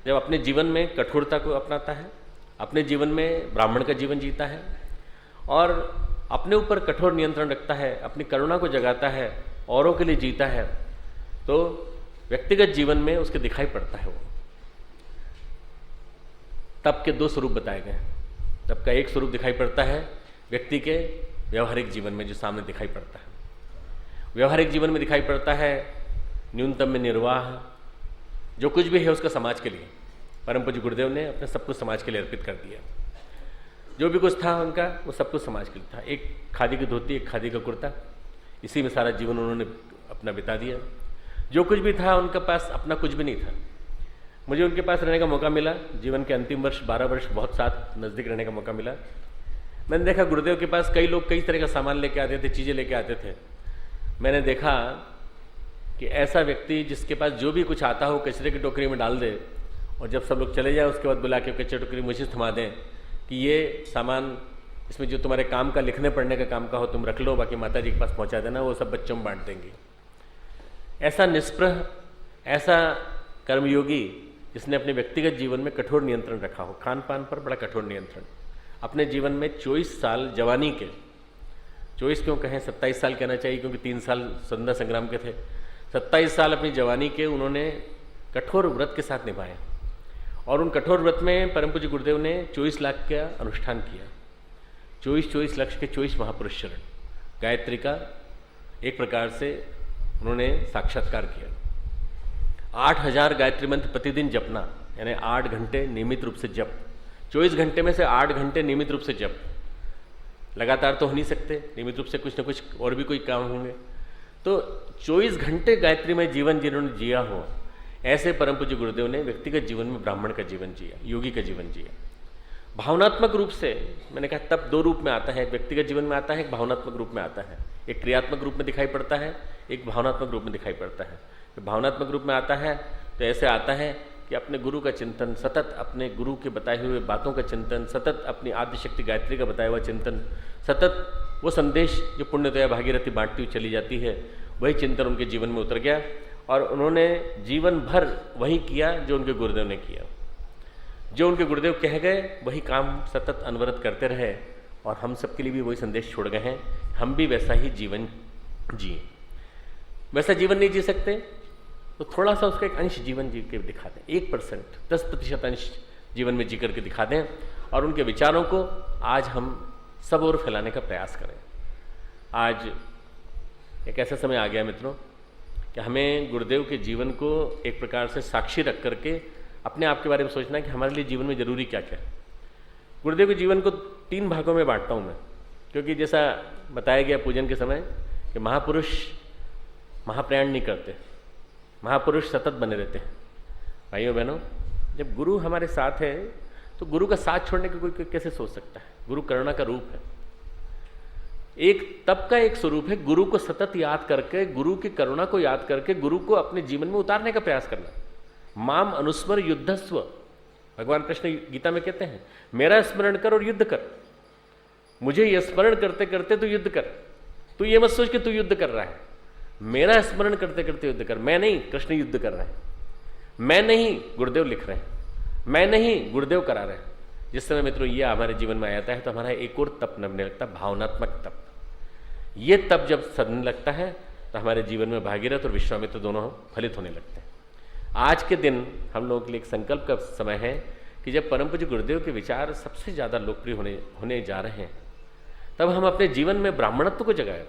जब अपने जीवन में कठोरता को अपनाता है, अपने जीवन में ब्राह्मण का जीवन जीता है और अपने ऊपर कठोर नियंत्रण रखता है, अपनी करुणा को जगाता है, औरों के लिए जीता है, तो व्यक्तिगत जीवन में उसके दिखाई पड़ता है वो। तप के दो स्वरूप बताए गए हैं। तप का एक स्वरूप दिखाई पड़ता है व्यक्ति के व्यवहारिक जीवन में, जो सामने दिखाई पड़ता है। व्यवहारिक जीवन में दिखाई पड़ता है न्यूनतम में निर्वाह, जो कुछ भी है उसका समाज के लिए। परम पूज्य गुरुदेव ने अपने सब कुछ समाज के लिए अर्पित कर दिया। जो भी कुछ था उनका, वो सब कुछ समाज के लिए था। एक खादी की धोती, एक खादी का कुर्ता, इसी में सारा जीवन उन्होंने अपना बिता दिया। जो कुछ भी था उनके पास अपना कुछ भी नहीं था। मुझे उनके पास रहने का मौका मिला, जीवन के अंतिम वर्ष 12 वर्ष बहुत साथ नज़दीक रहने का मौका मिला। मैंने देखा गुरुदेव के पास कई लोग कई तरह का सामान लेके आते थे, चीज़ें लेके आते थे। मैंने देखा कि ऐसा व्यक्ति जिसके पास जो भी कुछ आता हो कचरे की टोकरी में डाल दे, और जब सब लोग चले जाए उसके बाद बुला के कचरे टोकरी मुझे थमा दें कि ये सामान, इसमें जो तुम्हारे काम का, लिखने पढ़ने का काम का हो तुम रख लो, बाकी माता जी के पास पहुंचा देना, वो सब बच्चों में बांट देंगे। ऐसा निष्प्रह, ऐसा कर्मयोगी जिसने अपने व्यक्तिगत जीवन में कठोर नियंत्रण रखा हो, खान पान पर बड़ा कठोर नियंत्रण, अपने जीवन में 24 साल जवानी के, 24 क्यों कहें 27 साल कहना चाहिए, क्योंकि 3 साल स्वतंत्रता संग्राम के थे, 27 साल अपनी जवानी के उन्होंने कठोर व्रत के साथ निभाए। और उन कठोर व्रत में परम पूज्य गुरुदेव ने 24 लाख का अनुष्ठान किया। 24 लक्ष के 24 महापुरुष शरण, गायत्री का एक प्रकार से उन्होंने साक्षात्कार किया। 8000 गायत्री मंत्र प्रतिदिन जपना, यानी 8 घंटे नियमित रूप से जप। 24 घंटे में से 8 घंटे नियमित रूप से जप। लगातार तो हो नहीं सकते, नियमित रूप से कुछ न कुछ और भी कोई काम होंगे। तो 24 घंटे गायत्री में जीवन जिन्होंने जिया हो, ऐसे परम पूज्य गुरुदेव ने व्यक्तिगत जीवन में ब्राह्मण का जीवन जिया, योगी का जीवन जिया। भावनात्मक रूप से, मैंने कहा तप 2 रूप में आता है, एक व्यक्तिगत जीवन में आता है, एक भावनात्मक रूप में आता है। एक क्रियात्मक रूप में दिखाई पड़ता है, एक भावनात्मक रूप में दिखाई पड़ता है। तो भावनात्मक रूप में आता है तो ऐसे आता है कि अपने गुरु का चिंतन सतत, अपने गुरु के बताए हुए बातों का चिंतन सतत, अपनी आद्य शक्ति गायत्री का बताया हुआ चिंतन सतत, वो संदेश जो पुण्यतया भागीरथी बांटती हुई चली जाती है, वही चिंतन उनके जीवन में उतर गया और उन्होंने जीवन भर वही किया जो उनके गुरुदेव ने किया। जो उनके गुरुदेव कह गए वही काम सतत अनवरत करते रहे और हम सबके लिए भी वही संदेश छोड़ गए हैं। हम भी वैसा ही जीवन जिए। वैसा जीवन नहीं जी सकते तो थोड़ा सा उसका एक अंश जीवन जी के दिखा दें, 1%, 10% अंश जीवन में जी करके दिखा दें और उनके विचारों को आज हम सब ओर फैलाने का प्रयास करें। आज एक ऐसा समय आ गया मित्रों कि हमें गुरुदेव के जीवन को एक प्रकार से साक्षी रख करके अपने आप के बारे में सोचना है कि हमारे लिए जीवन में जरूरी क्या क्या है। गुरुदेव के जीवन को 3 भागों में बांटता हूँ मैं, क्योंकि जैसा बताया गया पूजन के समय कि महापुरुष महाप्रयाण नहीं करते, महापुरुष सतत बने रहते हैं। भाइयों बहनों, जब गुरु हमारे साथ है तो गुरु का साथ छोड़ने का कोई कैसे सोच सकता है। गुरु करुणा का रूप है। एक तप का एक स्वरूप है गुरु को सतत याद करके, गुरु की करुणा को याद करके गुरु को अपने जीवन में उतारने का प्रयास करना। माम अनुस्मर युद्धस्व, भगवान कृष्ण गीता में कहते हैं मेरा स्मरण कर और युद्ध कर। मुझे यह स्मरण करते करते तू युद्ध कर। तू ये मत सोच कि तू युद्ध कर रहा है, मेरा स्मरण करते करते युद्ध कर। मैं नहीं, कृष्ण युद्ध कर रहे हैं। मैं नहीं, गुरुदेव लिख रहे हैं। मैं नहीं, गुरुदेव करा रहे हैं। जिस समय मित्रों ये हमारे जीवन में आता है तो हमारा एक और तप नभने लगता है, भावनात्मक तप। ये तप जब सदने लगता है तो हमारे जीवन में भागीरथ और विश्वामित्र दोनों फलित होने लगते हैं। आज के दिन हम लोगों के लिए एक संकल्प का समय है कि जब परम पूज्य गुरुदेव के विचार सबसे ज़्यादा लोकप्रिय होने जा रहे हैं, तब हम अपने जीवन में ब्राह्मणत्व को जगाएं।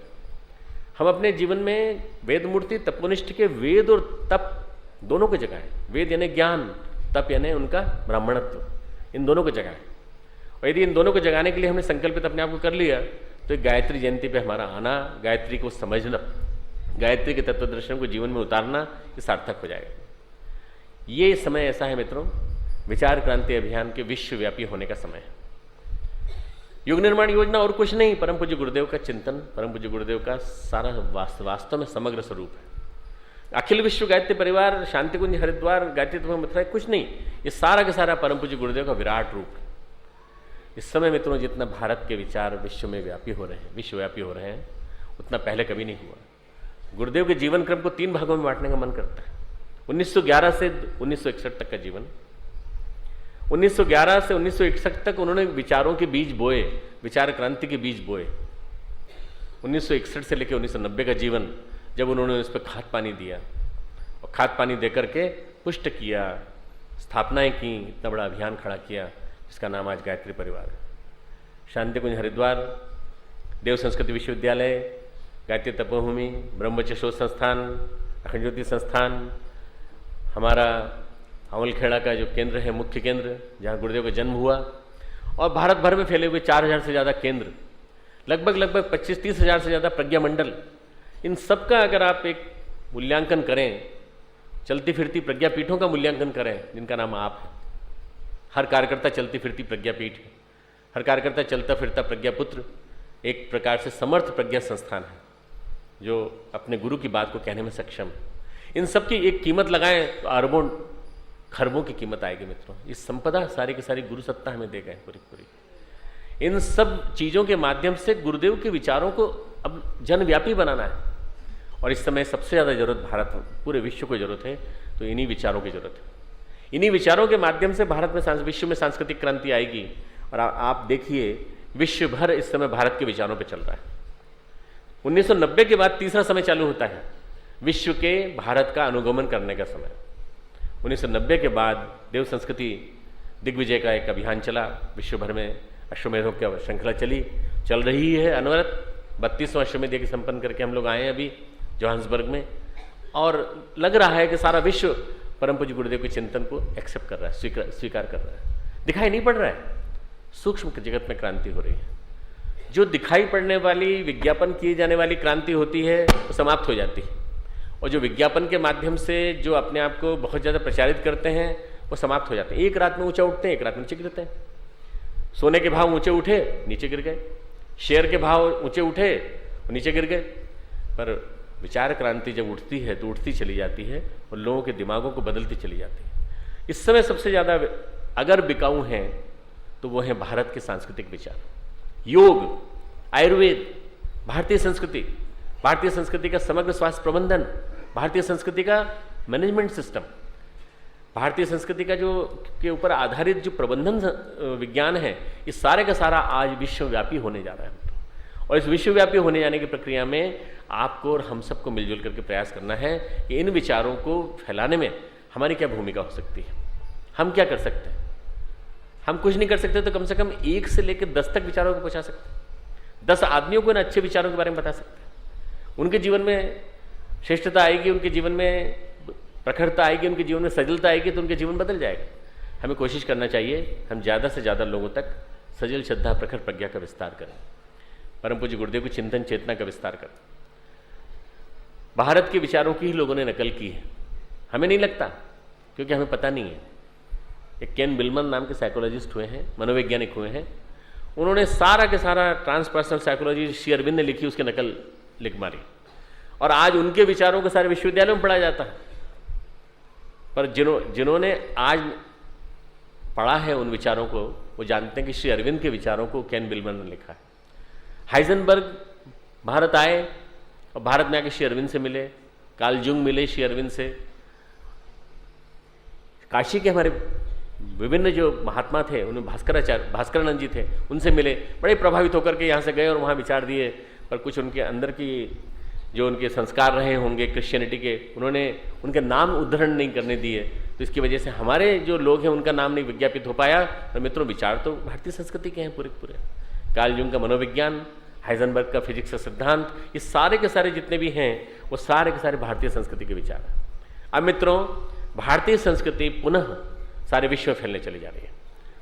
हम अपने जीवन में वेद मूर्ति तत्वनिष्ठ के वेद और तप दोनों को जगाएं। वेद यानी ज्ञान, तप यानी उनका ब्राह्मणत्व, इन दोनों को जगाएं। और यदि इन दोनों को जगाने के लिए हमने संकल्पित अपने आप को कर लिया तो गायत्री जयंती पे हमारा आना, गायत्री को समझना, गायत्री के तत्व दर्शन को जीवन में उतारना, ये सार्थक हो जाएगा। ये समय ऐसा है मित्रों, विचार क्रांति अभियान के विश्वव्यापी होने का समय है। युग निर्माण योजना और कुछ नहीं, परम पूज्य गुरुदेव का चिंतन, परम पूज्य गुरुदेव का सारा वास्तव में समग्र स्वरूप है। अखिल विश्व गायत्री परिवार, शांति कुंज हरिद्वार, गायत्री तुम्हें मथुरा, कुछ नहीं, ये सारा का सारा परम पूज्य गुरुदेव का विराट रूप है। इस समय मित्रों जितना भारत के विचार विश्व में व्यापी हो रहे हैं, विश्वव्यापी हो रहे हैं, उतना पहले कभी नहीं हुआ। गुरुदेव के जीवन क्रम को 3 भागों में बांटने का मन करता है। 1911 से 1961 तक का जीवन, 1911 से 1961 तक उन्होंने विचारों के बीज बोए, विचार क्रांति के बीज बोए। 1961 से लेकर 1990 का जीवन, जब उन्होंने उस पर खाद पानी दिया और खाद पानी दे करके पुष्ट किया, स्थापनाएं की, इतना बड़ा अभियान खड़ा किया जिसका नाम आज गायत्री परिवार है। शांति कुंज हरिद्वार, देव संस्कृति विश्वविद्यालय, गायत्री तपोभूमि, ब्रह्मवचन शोध संस्थान, अखंड ज्योति संस्थान, हमारा अमलखेड़ा का जो केंद्र है, मुख्य केंद्र जहाँ गुरुदेव का जन्म हुआ, और भारत भर में फैले हुए 4000 से ज़्यादा केंद्र, लगभग 25-30 हज़ार से ज़्यादा प्रज्ञा मंडल, इन सब का अगर आप एक मूल्यांकन करें, चलती फिरती प्रज्ञा पीठों का मूल्यांकन करें, जिनका नाम आप है। हर कार्यकर्ता चलती फिरती प्रज्ञा पीठ है, हर कार्यकर्ता चलता फिरता प्रज्ञा पुत्र, एक प्रकार से समर्थ प्रज्ञा संस्थान है जो अपने गुरु की बात को कहने में सक्षम है। इन सब की एक कीमत लगाएं तो अरबों खरबों की कीमत आएगी मित्रों। इस संपदा सारी की सारी गुरु सत्ता हमें दे गए पूरी पूरी। इन सब चीज़ों के माध्यम से गुरुदेव के विचारों को अब जनव्यापी बनाना है, और इस समय सबसे ज़्यादा जरूरत भारत पूरे विश्व को जरूरत है, तो इन्हीं विचारों की जरूरत है। इन्हीं विचारों के माध्यम से भारत में विश्व में सांस्कृतिक क्रांति आएगी। और आप देखिए विश्व भर इस समय भारत के विचारों पे चल रहा है। 1990 के बाद तीसरा समय चालू होता है, विश्व के भारत का अनुगमन करने का समय। 1990 के बाद देव संस्कृति दिग्विजय का एक अभियान चला, विश्व भर में अश्वमेधों की श्रृंखला चल रही है अनवरत। 32वां अश्वमेध यज्ञ संपन्न करके हम लोग आए हैं अभी जोहान्सबर्ग में, और लग रहा है कि सारा विश्व परम पूज्य गुरुदेव के चिंतन को एक्सेप्ट कर रहा है, स्वीकार कर रहा है। दिखाई नहीं पड़ रहा है, सूक्ष्म जगत में क्रांति हो रही है। जो दिखाई पड़ने वाली, विज्ञापन किए जाने वाली क्रांति होती है वो समाप्त हो जाती है, और जो विज्ञापन के माध्यम से जो अपने आप को बहुत ज़्यादा प्रचारित करते हैं वो समाप्त हो जाते हैं। एक रात में ऊंचा उठते हैं, एक रात में नीचे गिरते हैं। सोने के भाव ऊंचे उठे, नीचे गिर गए, शेयर के भाव ऊंचे उठे और नीचे गिर गए। पर विचार क्रांति जब उठती है तो उठती चली जाती है और लोगों के दिमागों को बदलती चली जाती है। इस समय सबसे ज़्यादा अगर बिकाऊ हैं तो वो हैं भारत के सांस्कृतिक विचार, योग, आयुर्वेद, भारतीय संस्कृति का समग्र स्वास्थ्य प्रबंधन, भारतीय संस्कृति का मैनेजमेंट सिस्टम, भारतीय संस्कृति का जो के ऊपर आधारित जो प्रबंधन विज्ञान है, इस सारे का सारा आज विश्वव्यापी होने जा रहा है। और इस विश्वव्यापी होने जाने की प्रक्रिया में आपको और हम सबको मिलजुल करके प्रयास करना है कि इन विचारों को फैलाने में हमारी क्या भूमिका हो सकती है, हम क्या कर सकते हैं। हम कुछ नहीं कर सकते तो कम से कम 1 से लेकर 10 तक विचारों को पहुंचा सकते हैं। 10 आदमियों को इन अच्छे विचारों के बारे में बता सकते हैं। उनके जीवन में श्रेष्ठता आएगी, उनके जीवन में प्रखरता आएगी, उनके जीवन में सजलता आएगी, तो उनके जीवन बदल जाएगा। हमें कोशिश करना चाहिए हम ज़्यादा से ज़्यादा लोगों तक सजल, श्रद्धा, प्रखर प्रज्ञा का विस्तार करें, परम पूज्य गुरुदेव की चिंतन चेतना का विस्तार करें। भारत के विचारों की ही लोगों ने नकल की है, हमें नहीं लगता, क्योंकि हमें पता नहीं है। एक केन बिलमन नाम के साइकोलॉजिस्ट हुए हैं, मनोवैज्ञानिक हुए हैं, उन्होंने सारा के सारा ट्रांसपर्सनल साइकोलॉजी श्री अरविंद ने लिखी, उसकी नकल लिख मारी, और आज उनके विचारों को सारे विश्वविद्यालयों में पढ़ाया जाता है। पर जिन्होंने आज पढ़ा है उन विचारों को, वो जानते हैं कि श्री अरविंद के विचारों को केन बिलमन ने लिखा है। हाइजेनबर्ग भारत आए और भारत में आके श्री अरविंद से मिले, कार्ल जुंग मिले श्री अरविंद से, काशी के हमारे विभिन्न जो महात्मा थे, उनमें भास्करानंद जी थे, उनसे मिले, बड़े प्रभावित होकर के यहाँ से गए और वहाँ विचार दिए। पर कुछ उनके अंदर की जो उनके संस्कार रहे होंगे क्रिश्चियनिटी के, उन्होंने उनके नाम उद्धरण नहीं करने दिए, तो इसकी वजह से हमारे जो लोग हैं उनका नाम नहीं विज्ञापित हो पाया। और मित्रों, विचार तो भारतीय संस्कृति के हैं पूरे पूरे। कार्ल जुंग का मनोविज्ञान, हाइजेनबर्ग का फिजिक्स का सिद्धांत, ये सारे के सारे जितने भी हैं वो सारे के सारे भारतीय संस्कृति के विचार हैं। अब मित्रों, भारतीय संस्कृति पुनः सारे विश्व में फैलने चली जा रही है।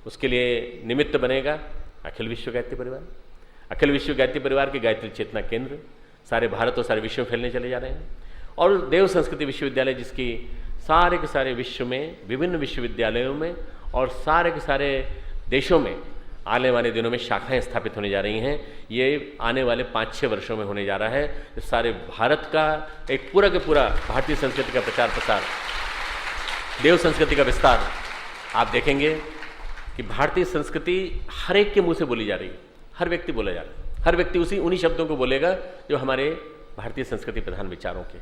उसके लिए निमित्त बनेगा अखिल विश्व गायत्री परिवार। अखिल विश्व गायत्री परिवार के गायत्री चेतना केंद्र सारे भारत और सारे विश्व में फैलने चले जा रहे हैं। और देव संस्कृति विश्वविद्यालय, जिसकी सारे के सारे विश्व में विभिन्न विश्वविद्यालयों में और सारे के सारे देशों में आने वाले दिनों में शाखाएं स्थापित होने जा रही हैं। ये आने वाले 5-6 वर्षों में होने जा रहा है। तो सारे भारत का एक पूरा के पूरा भारतीय संस्कृति का प्रचार प्रसार, देव संस्कृति का विस्तार, आप देखेंगे कि भारतीय संस्कृति हर एक के मुंह से बोली जा रही है, हर व्यक्ति बोला जा रहा है, हर व्यक्ति उन्हीं शब्दों को बोलेगा जो हमारे भारतीय संस्कृति प्रधान विचारों के।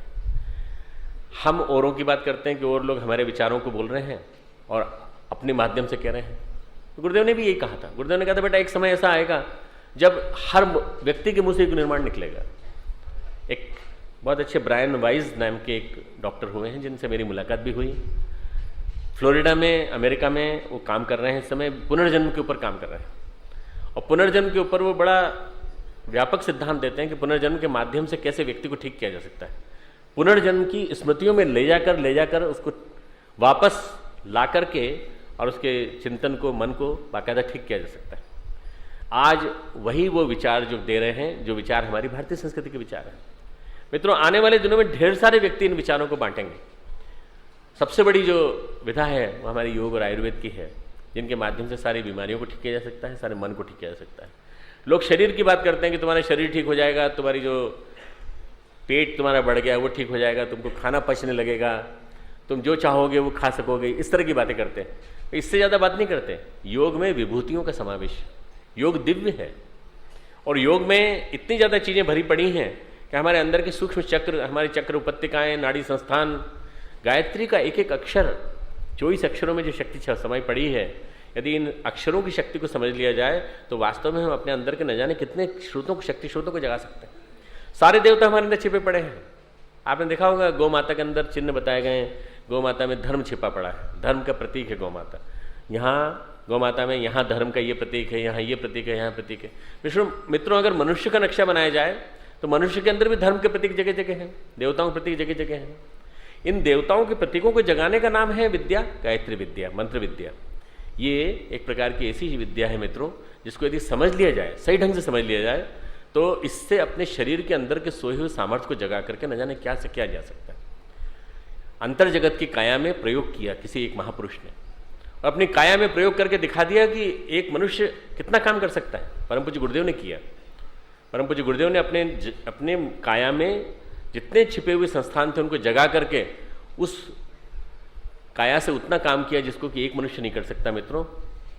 हम औरों की बात करते हैं कि और लोग हमारे विचारों को बोल रहे हैं और अपने माध्यम से कह रहे हैं। तो गुरुदेव ने भी यही कहा था। गुरुदेव ने कहा था, बेटा एक समय ऐसा आएगा जब हर व्यक्ति के मुंह से एक निर्माण निकलेगा। एक बहुत अच्छे ब्रायन वाइज नाम के एक डॉक्टर हुए हैं जिनसे मेरी मुलाकात भी हुई। फ्लोरिडा में, अमेरिका में वो काम कर रहे हैं इस समय, पुनर्जन्म के ऊपर काम कर रहे हैं। और पुनर्जन्म के ऊपर वो बड़ा व्यापक सिद्धांत देते हैं कि पुनर्जन्म के माध्यम से कैसे व्यक्ति को ठीक किया जा सकता है। पुनर्जन्म की स्मृतियों में ले जाकर उसको वापस ला करके और उसके चिंतन को, मन को बाकायदा ठीक किया जा सकता है। आज वही वो विचार जो दे रहे हैं, जो विचार हमारी भारतीय संस्कृति के विचार हैं। मित्रों, आने वाले दिनों में ढेर सारे व्यक्ति इन विचारों को बांटेंगे। सबसे बड़ी जो विधा है वो हमारी योग और आयुर्वेद की है, जिनके माध्यम से सारी बीमारियों को ठीक किया जा सकता है, सारे मन को ठीक किया जा सकता है। लोग शरीर की बात करते हैं कि तुम्हारा शरीर ठीक हो जाएगा, तुम्हारी जो पेट तुम्हारा बढ़ गया वो ठीक हो जाएगा, तुमको खाना पचने लगेगा, तुम जो चाहोगे वो खा सकोगे, इस तरह की बातें करते हैं। इससे ज़्यादा बात नहीं करते। योग में विभूतियों का समावेश, योग दिव्य है और योग में इतनी ज़्यादा चीज़ें भरी पड़ी हैं कि हमारे अंदर के सूक्ष्म चक्र, हमारे चक्र उपत्यकाएँ, नाड़ी संस्थान, गायत्री का एक एक अक्षर, 24 अक्षरों में जो शक्ति समाई पड़ी है, यदि इन अक्षरों की शक्ति को समझ लिया जाए तो वास्तव में हम अपने अंदर के न जाने कितने स्रोतों को, शक्ति स्रोतों को जगा सकते हैं। सारे देवता हमारे अंदर छिपे पड़े हैं। आपने देखा होगा गौ माता के अंदर चिन्ह बताए गए हैं, गौ माता में धर्म छिपा पड़ा है, धर्म का प्रतीक है गौ माता। यहाँ गौ माता में यहाँ धर्म का ये प्रतीक है, यहाँ ये प्रतीक है, यहाँ प्रतीक है। मित्रों, अगर मनुष्य का नक्शा बनाया जाए तो मनुष्य के अंदर भी धर्म के प्रतीक जगह जगह हैं, देवताओं के प्रतीक जगह जगह हैं। इन देवताओं के प्रतीकों को जगाने का नाम है विद्या, गायत्री विद्या, मंत्र विद्या। ये एक प्रकार की ऐसी ही विद्या है मित्रों, जिसको यदि समझ लिया जाए, सही ढंग से समझ लिया जाए, तो इससे अपने शरीर के अंदर के सोए हुए सामर्थ्य को जगा करके न जाने क्या से क्या जा सकता है। अंतर जगत की काया में प्रयोग किया किसी एक महापुरुष ने, और अपनी काया में प्रयोग करके दिखा दिया कि एक मनुष्य कितना काम कर सकता है। परम पूज्य गुरुदेव ने किया। परम पूज्य गुरुदेव ने अपने काया में जितने छिपे हुए संस्थान थे उनको जगा करके उस काया से उतना काम किया जिसको कि एक मनुष्य नहीं कर सकता। मित्रों,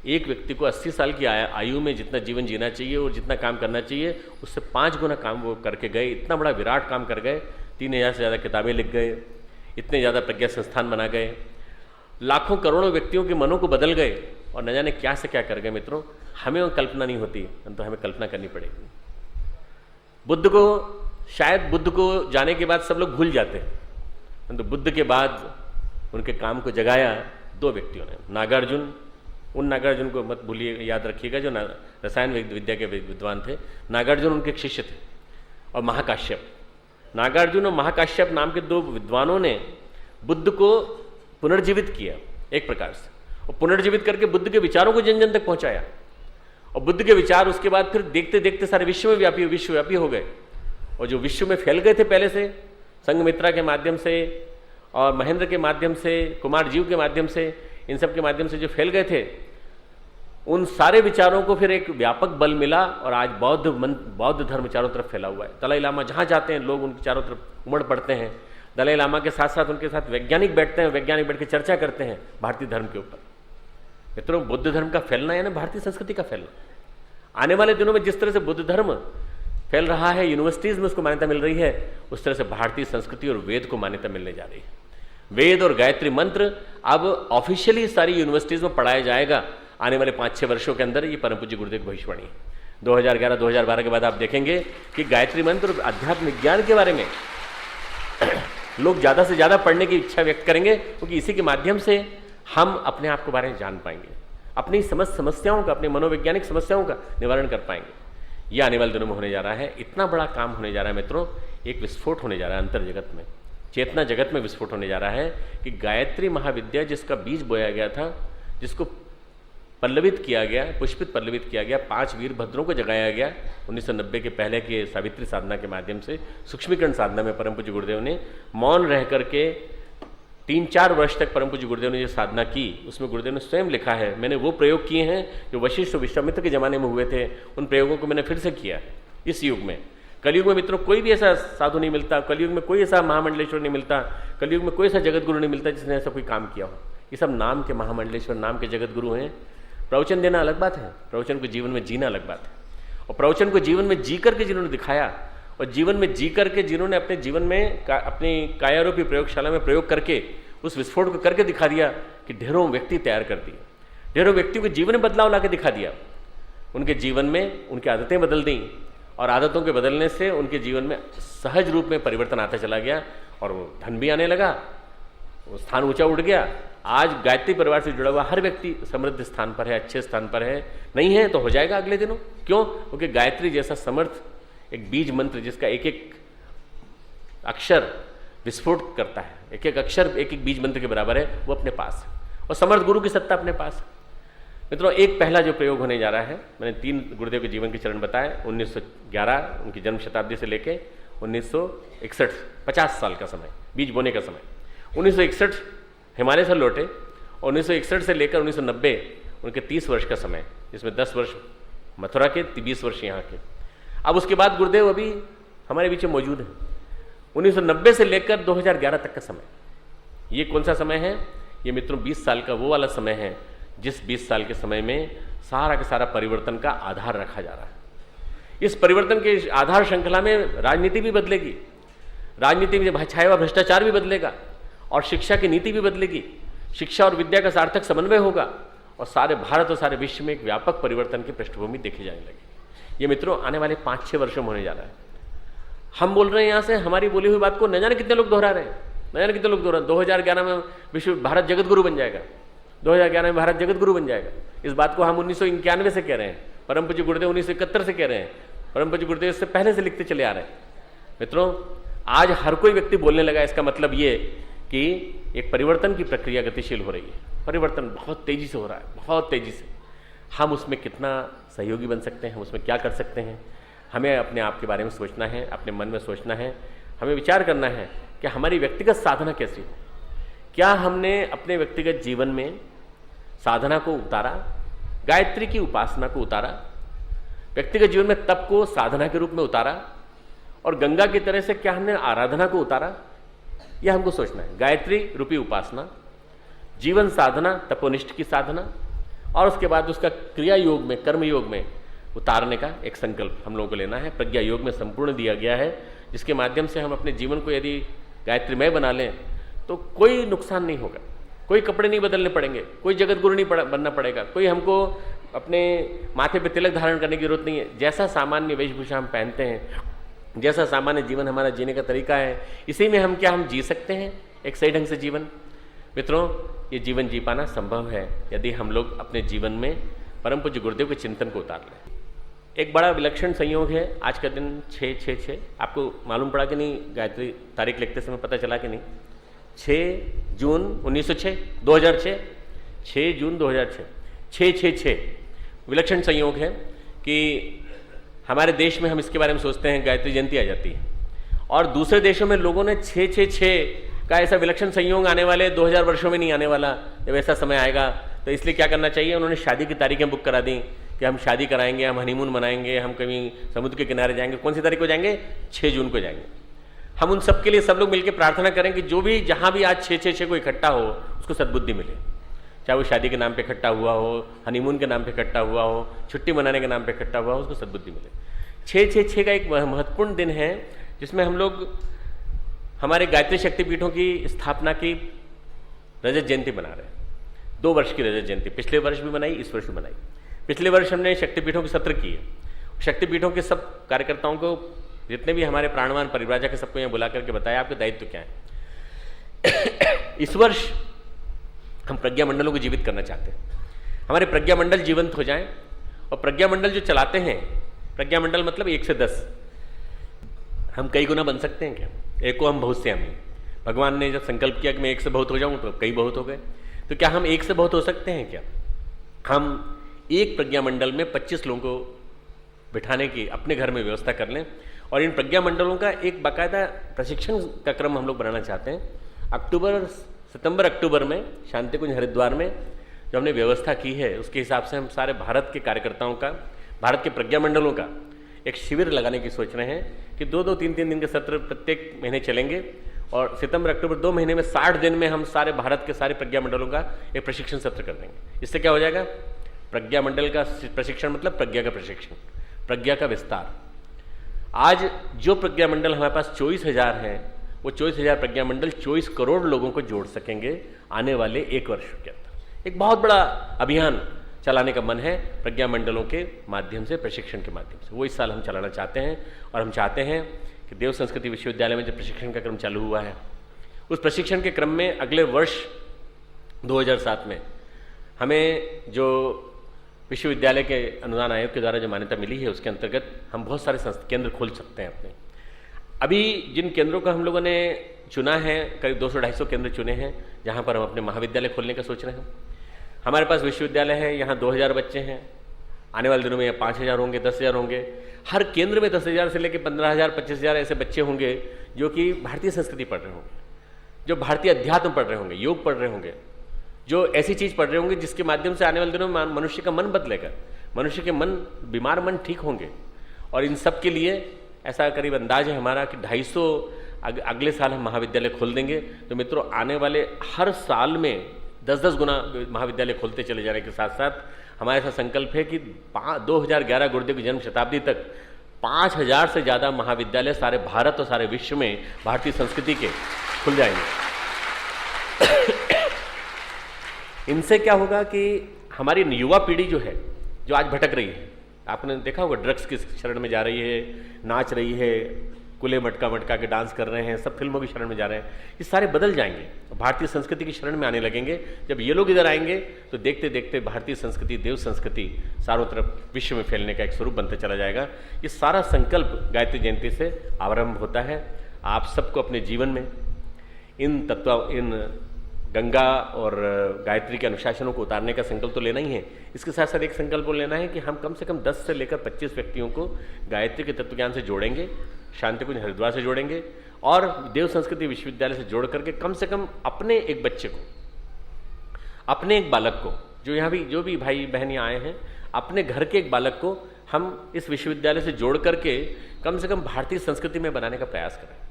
एक व्यक्ति को 80 साल की आयु में जितना जीवन जीना चाहिए और जितना काम करना चाहिए, उससे 5 गुना काम वो करके गए। इतना बड़ा विराट काम कर गए, 3000 से ज़्यादा किताबें लिख गए, इतने ज़्यादा प्रज्ञा संस्थान बना गए, लाखों करोड़ों व्यक्तियों के मनों को बदल गए और न जाने क्या से क्या कर गए। मित्रों, हमें वो कल्पना नहीं होती, तो हमें कल्पना करनी पड़ेगी। बुद्ध को, शायद बुद्ध को जाने के बाद सब लोग भूल जाते हैं, परंतु बुद्ध के बाद उनके काम को जगाया 2 व्यक्तियों ने। नागार्जुन, उन नागार्जुन को मत भूलिए, याद रखिएगा, जो रसायन विद्या के विद्वान थे। नागार्जुन उनके शिष्य थे। और महाकाश्यप, नागार्जुन और महाकाश्यप नाम के 2 विद्वानों ने बुद्ध को पुनर्जीवित किया एक प्रकार से, और पुनर्जीवित करके बुद्ध के विचारों को जन जन तक पहुंचाया। और बुद्ध के विचार उसके बाद फिर देखते देखते सारे विश्वव्यापी हो गए। और जो विश्व में फैल गए थे पहले से, संघमित्रा के माध्यम से और महेंद्र के माध्यम से, कुमार जीव के माध्यम से, इन सब के माध्यम से जो फैल गए थे, उन सारे विचारों को फिर एक व्यापक बल मिला और आज बौद्ध धर्म चारों तरफ फैला हुआ है। दलाई लामा जहाँ जाते हैं लोग उनके चारों तरफ उमड़ पड़ते हैं। दलाई लामा के साथ साथ उनके साथ वैज्ञानिक बैठते हैं, वैज्ञानिक बैठ के चर्चा करते हैं भारतीय धर्म के ऊपर। मित्रों, बुद्ध धर्म का फैलना यानी भारतीय संस्कृति का फैलना। आने वाले दिनों में जिस तरह से बुद्ध धर्म फैल रहा है, यूनिवर्सिटीज में उसको मान्यता मिल रही है, उस तरह से भारतीय संस्कृति और वेद को मान्यता मिलने जा रही है। वेद और गायत्री मंत्र अब ऑफिशियली सारी यूनिवर्सिटीज में पढ़ाया जाएगा आने वाले 5-6 वर्षों के अंदर। ये परम पूज्य गुरुदेव की भविष्यवाणी है। 2011-2012 के बाद आप देखेंगे कि गायत्री मंत्र और अध्यात्म विज्ञान के बारे में लोग ज़्यादा से ज़्यादा पढ़ने की इच्छा व्यक्त करेंगे, क्योंकि इसी के माध्यम से हम अपने आप के बारे में जान पाएंगे, अपनी समस्याओं का, अपने मनोवैज्ञानिक समस्याओं का निवारण कर पाएंगे। ये आने वाले दिनों में होने जा रहा है। इतना बड़ा काम होने जा रहा है मित्रों, एक विस्फोट होने जा रहा है अंतर जगत में, चेतना जगत में विस्फोट होने जा रहा है कि गायत्री महाविद्या जिसका बीज बोया गया था, जिसको पल्लवित किया गया, पुष्पित पल्लवित किया गया, 5 वीरभद्रों को जगाया गया 1990 के पहले के सावित्री साधना के माध्यम से, सूक्ष्मीकरण साधना में परम पूज्य गुरुदेव ने मौन रह करके 3-4 वर्ष तक परम पूज्य गुरुदेव ने जो साधना की, उसमें गुरुदेव ने स्वयं लिखा है, मैंने वो प्रयोग किए हैं जो वशिष्ठ विश्वामित्र के ज़माने में हुए थे, उन प्रयोगों को मैंने फिर से किया इस युग में। कलयुग में मित्रों कोई भी ऐसा साधु नहीं मिलता, कलयुग में कोई ऐसा महामंडलेश्वर नहीं मिलता, कलयुग में कोई ऐसा जगत गुरु नहीं मिलता जिसने ऐसा कोई काम किया हो। ये सब नाम के महामंडलेश्वर, नाम के जगत गुरु हैं। प्रवचन देना अलग बात है, प्रवचन को जीवन में जीना अलग बात है। और प्रवचन को जीवन में जी करके जिन्होंने दिखाया, और जीवन में जी करके जिन्होंने अपने जीवन में अपनी कायारूपी प्रयोगशाला में प्रयोग करके उस विस्फोट को करके दिखा दिया कि ढेरों व्यक्ति तैयार कर दिए, ढेरों व्यक्तियों के जीवन में बदलाव ला के दिखा दिया। उनके जीवन में उनकी आदतें बदल दी, और आदतों के बदलने से उनके जीवन में सहज रूप में परिवर्तन आता चला गया, और वो धन भी आने लगा, वो स्थान ऊंचा उठ गया, आज गायत्री परिवार से जुड़ा हुआ हर व्यक्ति समृद्ध स्थान पर है, अच्छे स्थान पर है। नहीं है तो हो जाएगा अगले दिनों। क्यों? क्योंकि गायत्री जैसा समर्थ एक बीज मंत्र जिसका एक एक अक्षर विस्फोट करता है, एक एक अक्षर एक एक बीज मंत्र के बराबर है, वो अपने पास है और समर्थ गुरु की सत्ता अपने पास है। मित्रों, एक पहला जो प्रयोग होने जा रहा है, मैंने 3 गुरुदेव के जीवन के चरण बताए। 1911 उनकी जन्म शताब्दी से लेके 1961 50 साल का समय, बीज बोने का समय। 1961 हिमालय से लौटे और 1961 से लेकर 1990 उनके 30 वर्ष का समय, जिसमें 10 वर्ष मथुरा के, 20 वर्ष यहाँ के। अब उसके बाद गुरुदेव अभी हमारे बीच में मौजूद हैं। 1990 से लेकर 2011 तक का समय, ये कौन सा समय है? ये मित्रों 20 साल का वो वाला समय है जिस 20 साल के समय में सारा का सारा परिवर्तन का आधार रखा जा रहा है। इस परिवर्तन के आधार श्रृंखला में राजनीति भी बदलेगी, राजनीति में छाया हुआ भ्रष्टाचार भी बदलेगा और शिक्षा की नीति भी बदलेगी। शिक्षा और विद्या का सार्थक समन्वय होगा और सारे भारत और सारे विश्व में एक व्यापक परिवर्तन की पृष्ठभूमि देखी जाने लगेगी। ये मित्रों आने वाले 5-6 वर्षों में होने जा रहा है। हम बोल रहे हैं यहाँ से, हमारी बोली हुई बात को न जाने कितने लोग दोहरा रहे हैं, न जाने कितने लोग दोहरा। 2011 में विश्व भारत जगत गुरु बन जाएगा, 2011 में भारत जगत गुरु बन जाएगा। इस बात को हम 1991 से कह रहे हैं, परम पूज्य गुरुदेव 1971 से कह रहे हैं, परम पूज्य गुरुदेव से पहले से लिखते चले आ रहे हैं। मित्रों, आज हर कोई व्यक्ति बोलने लगा। इसका मतलब ये कि एक परिवर्तन की प्रक्रिया गतिशील हो रही है। परिवर्तन बहुत तेजी से हो रहा है, बहुत तेजी से। हम उसमें कितना सहयोगी बन सकते हैं, हम उसमें क्या कर सकते हैं, हमें अपने आप के बारे में सोचना है, अपने मन में सोचना है। हमें विचार करना है कि हमारी व्यक्तिगत साधना कैसी हो। क्या हमने अपने व्यक्तिगत जीवन में साधना को उतारा, गायत्री की उपासना को उतारा, व्यक्तिगत जीवन में तप को साधना के रूप में उतारा और गंगा की तरह से क्या हमने आराधना को उतारा? यह हमको सोचना है। गायत्री रूपी उपासना, जीवन साधना, तपोनिष्ठ की साधना और उसके बाद उसका क्रिया योग में, कर्म योग में उतारने का एक संकल्प हम लोगों को लेना है। प्रज्ञा योग में संपूर्ण दिया गया है, जिसके माध्यम से हम अपने जीवन को यदि गायत्रीमय बना लें तो कोई नुकसान नहीं होगा, कोई कपड़े नहीं बदलने पड़ेंगे, कोई जगत गुरु नहीं बनना पड़ेगा, कोई हमको अपने माथे पे तिलक धारण करने की जरूरत नहीं है। जैसा सामान्य वेशभूषा हम पहनते हैं, जैसा सामान्य जीवन हमारा जीने का तरीका है, इसी में हम जी सकते हैं एक सही ढंग से जीवन। मित्रों, ये जीवन जी पाना संभव है यदि हम लोग अपने जीवन में परम पूज्य गुरुदेव के चिंतन को उतार लें। एक बड़ा विलक्षण संयोग है आज का दिन 6/6/6। आपको मालूम पड़ा कि नहीं? गायत्री तारीख लिखते समय पता चला कि नहीं? 6 जून 1906 2006, 6 जून 2006, 6/6/6 विलक्षण संयोग है कि हमारे देश में हम इसके बारे में सोचते हैं, गायत्री जयंती आ जाती है और दूसरे देशों में लोगों ने 6/6/6 का ऐसा विलक्षण संयोग आने वाले 2000 वर्षों में नहीं आने वाला। जब ऐसा समय आएगा तो इसलिए क्या करना चाहिए? उन्होंने शादी की तारीखें बुक करा दी कि हम शादी कराएंगे, हम हनीमून मनाएंगे, हम कहीं समुद्र के किनारे जाएंगे। कौन सी तारीख को जाएंगे? 6 जून को जाएंगे। हम उन सब के लिए सब लोग मिलकर प्रार्थना करें कि जो भी जहां भी आज 6/6/6 को इकट्ठा हो उसको सद्बुद्धि मिले, चाहे वो शादी के नाम पे इकट्ठा हुआ हो, हनीमून के नाम पे इकट्ठा हुआ हो, छुट्टी मनाने के नाम पे इकट्ठा हुआ हो, उसको सद्बुद्धि मिले। 6/6/6 का एक महत्वपूर्ण दिन है जिसमें हम लोग हमारे गायत्री शक्तिपीठों की स्थापना की रजत जयंती मना रहे हैं। 2 वर्ष की रजत जयंती, पिछले वर्ष भी मनाई, इस वर्ष भी मनाई। पिछले वर्ष हमने शक्तिपीठों के सत्र किए। शक्तिपीठों के सब कार्यकर्ताओं को, जितने भी हमारे प्राणवान परिव्राजक है, सबको यहाँ बुला करके बताया आपके दायित्व क्या है। इस वर्ष हम प्रज्ञा मंडलों को जीवित करना चाहते हैं। हमारे प्रज्ञा मंडल जीवंत हो जाएं और प्रज्ञा मंडल जो चलाते हैं, प्रज्ञा मंडल मतलब 1 से 10, हम कई गुना बन सकते हैं क्या? एक को हम बहुत से हम। भगवान ने जब संकल्प किया कि मैं 1 से बहुत हो जाऊं तो कई बहुत हो गए, तो क्या हम 1 से बहुत हो सकते हैं क्या? हम एक प्रज्ञा मंडल में 25 लोगों को बिठाने की अपने घर में व्यवस्था कर लें और इन प्रज्ञा मंडलों का एक बाकायदा प्रशिक्षण का क्रम हम लोग बनाना चाहते हैं। सितंबर अक्टूबर में शांति कुंज हरिद्वार में जो हमने व्यवस्था की है उसके हिसाब से हम सारे भारत के कार्यकर्ताओं का, भारत के प्रज्ञा मंडलों का एक शिविर लगाने की सोच रहे हैं कि 2-2, 3-3 दिन के सत्र प्रत्येक महीने चलेंगे और सितंबर अक्टूबर 2 महीने में 60 दिन में हम सारे भारत के सारे प्रज्ञा मंडलों का एक प्रशिक्षण सत्र कर देंगे। इससे क्या हो जाएगा? प्रज्ञा मंडल का प्रशिक्षण मतलब प्रज्ञा का प्रशिक्षण, प्रज्ञा का विस्तार। आज जो प्रज्ञा मंडल हमारे पास 24,000 हैं, वो 24,000 प्रज्ञा मंडल 24 करोड़ लोगों को जोड़ सकेंगे आने वाले 1 वर्ष के अंदर। एक बहुत बड़ा अभियान चलाने का मन है प्रज्ञा मंडलों के माध्यम से, प्रशिक्षण के माध्यम से। वो इस साल हम चलाना चाहते हैं और हम चाहते हैं कि देव संस्कृति विश्वविद्यालय में जो प्रशिक्षण का क्रम चालू हुआ है, उस प्रशिक्षण के क्रम में अगले वर्ष 2007 में हमें जो विश्वविद्यालय के अनुदान आयोग के द्वारा जो मान्यता मिली है उसके अंतर्गत हम बहुत सारे केंद्र खोल सकते हैं अपने। अभी जिन केंद्रों को हम लोगों ने चुना है, करीब 200-250 केंद्र चुने हैं जहाँ पर हम अपने महाविद्यालय खोलने का सोच रहे हैं। हमारे पास विश्वविद्यालय है, यहाँ 2000 बच्चे हैं, आने वाले दिनों में यहाँ 5000 होंगे, 10,000 होंगे। हर केंद्र में 10,000 से लेकर 15,000, 25,000 ऐसे बच्चे होंगे जो कि भारतीय संस्कृति पढ़ रहे होंगे, जो भारतीय अध्यात्म पढ़ रहे होंगे, योग पढ़ रहे होंगे, जो ऐसी चीज़ पढ़ रहे होंगे जिसके माध्यम से आने वाले दिनों में मनुष्य का मन बदलेगा, मनुष्य के बीमार मन ठीक होंगे। और इन सब के लिए ऐसा करीब अंदाज है हमारा कि 250 अगले साल हम महाविद्यालय खोल देंगे। तो मित्रों, आने वाले हर साल में 10-10 गुना महाविद्यालय खोलते चले जाने के साथ साथ हमारा ऐसा संकल्प है कि 2011 गुरुदेव की जन्म शताब्दी तक 5000 से ज़्यादा महाविद्यालय सारे भारत और सारे विश्व में भारतीय संस्कृति के खुल जाएंगे। इनसे क्या होगा कि हमारी युवा पीढ़ी जो है, जो आज भटक रही है, आपने देखा होगा ड्रग्स की शरण में जा रही है, नाच रही है, कुले मटका मटका के डांस कर रहे हैं, सब फिल्मों की शरण में जा रहे हैं, ये सारे बदल जाएंगे, भारतीय संस्कृति की शरण में आने लगेंगे। जब ये लोग इधर आएंगे तो देखते देखते भारतीय संस्कृति, देव संस्कृति चारों तरफ विश्व में फैलने का एक स्वरूप बनता चला जाएगा। ये सारा संकल्प गायत्री जयंती से आरंभ होता है। आप सबको अपने जीवन में इन गंगा और गायत्री के अनुशासनों को उतारने का संकल्प तो लेना ही है। इसके साथ साथ एक संकल्प लेना है कि हम कम से कम 10 से लेकर 25 व्यक्तियों को गायत्री के तत्व ज्ञान से जोड़ेंगे, शांति कुंज हरिद्वार से जोड़ेंगे और देव संस्कृति विश्वविद्यालय से जोड़ करके कम से कम अपने एक बच्चे को, अपने एक बालक को, जो भी भाई बहन यहाँ आए हैं, अपने घर के एक बालक को हम इस विश्वविद्यालय से जोड़ करके कम से कम भारतीय संस्कृति में बनाने का प्रयास करें।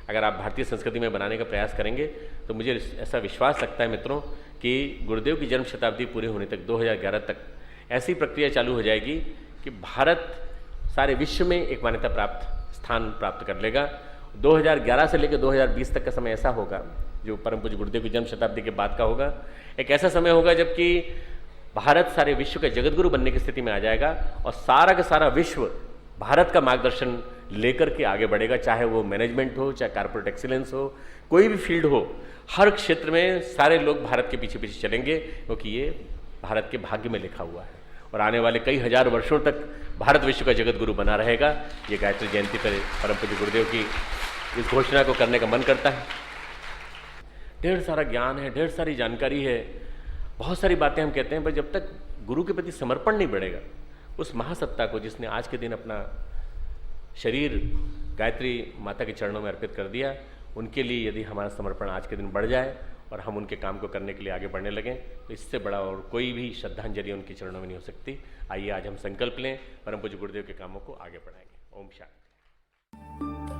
अगर आप भारतीय संस्कृति में बनाने का प्रयास करेंगे तो मुझे ऐसा विश्वास लगता है मित्रों कि गुरुदेव की जन्म शताब्दी पूरी होने तक 2011 तक ऐसी प्रक्रिया चालू हो जाएगी कि भारत सारे विश्व में एक मान्यता प्राप्त स्थान प्राप्त कर लेगा। 2011 से लेकर 2020 तक का समय ऐसा होगा जो परम पूज्य गुरुदेव की जन्म शताब्दी के बाद का होगा। एक ऐसा समय होगा जबकि भारत सारे विश्व का जगतगुरु बनने की स्थिति में आ जाएगा और सारा का सारा विश्व भारत का मार्गदर्शन लेकर के आगे बढ़ेगा, चाहे वो मैनेजमेंट हो, चाहे कॉर्पोरेट एक्सीलेंस हो, कोई भी फील्ड हो, हर क्षेत्र में सारे लोग भारत के पीछे पीछे चलेंगे क्योंकि ये भारत के भाग्य में लिखा हुआ है और आने वाले कई हजार वर्षों तक भारत विश्व का जगत गुरु बना रहेगा। ये गायत्री जयंती पर परम पूज्य गुरुदेव की इस घोषणा को करने का मन करता है। ढेर सारा ज्ञान है, ढेर सारी जानकारी है, बहुत सारी बातें हम कहते हैं, पर जब तक गुरु के प्रति समर्पण नहीं बढ़ेगा, उस महासत्ता को जिसने आज के दिन अपना शरीर गायत्री माता के चरणों में अर्पित कर दिया, उनके लिए यदि हमारा समर्पण आज के दिन बढ़ जाए और हम उनके काम को करने के लिए आगे बढ़ने लगें तो इससे बड़ा और कोई भी श्रद्धांजलि उनके चरणों में नहीं हो सकती। आइए आज हम संकल्प लें, परम पूज्य गुरुदेव के कामों को आगे बढ़ाएंगे। ओम शांति।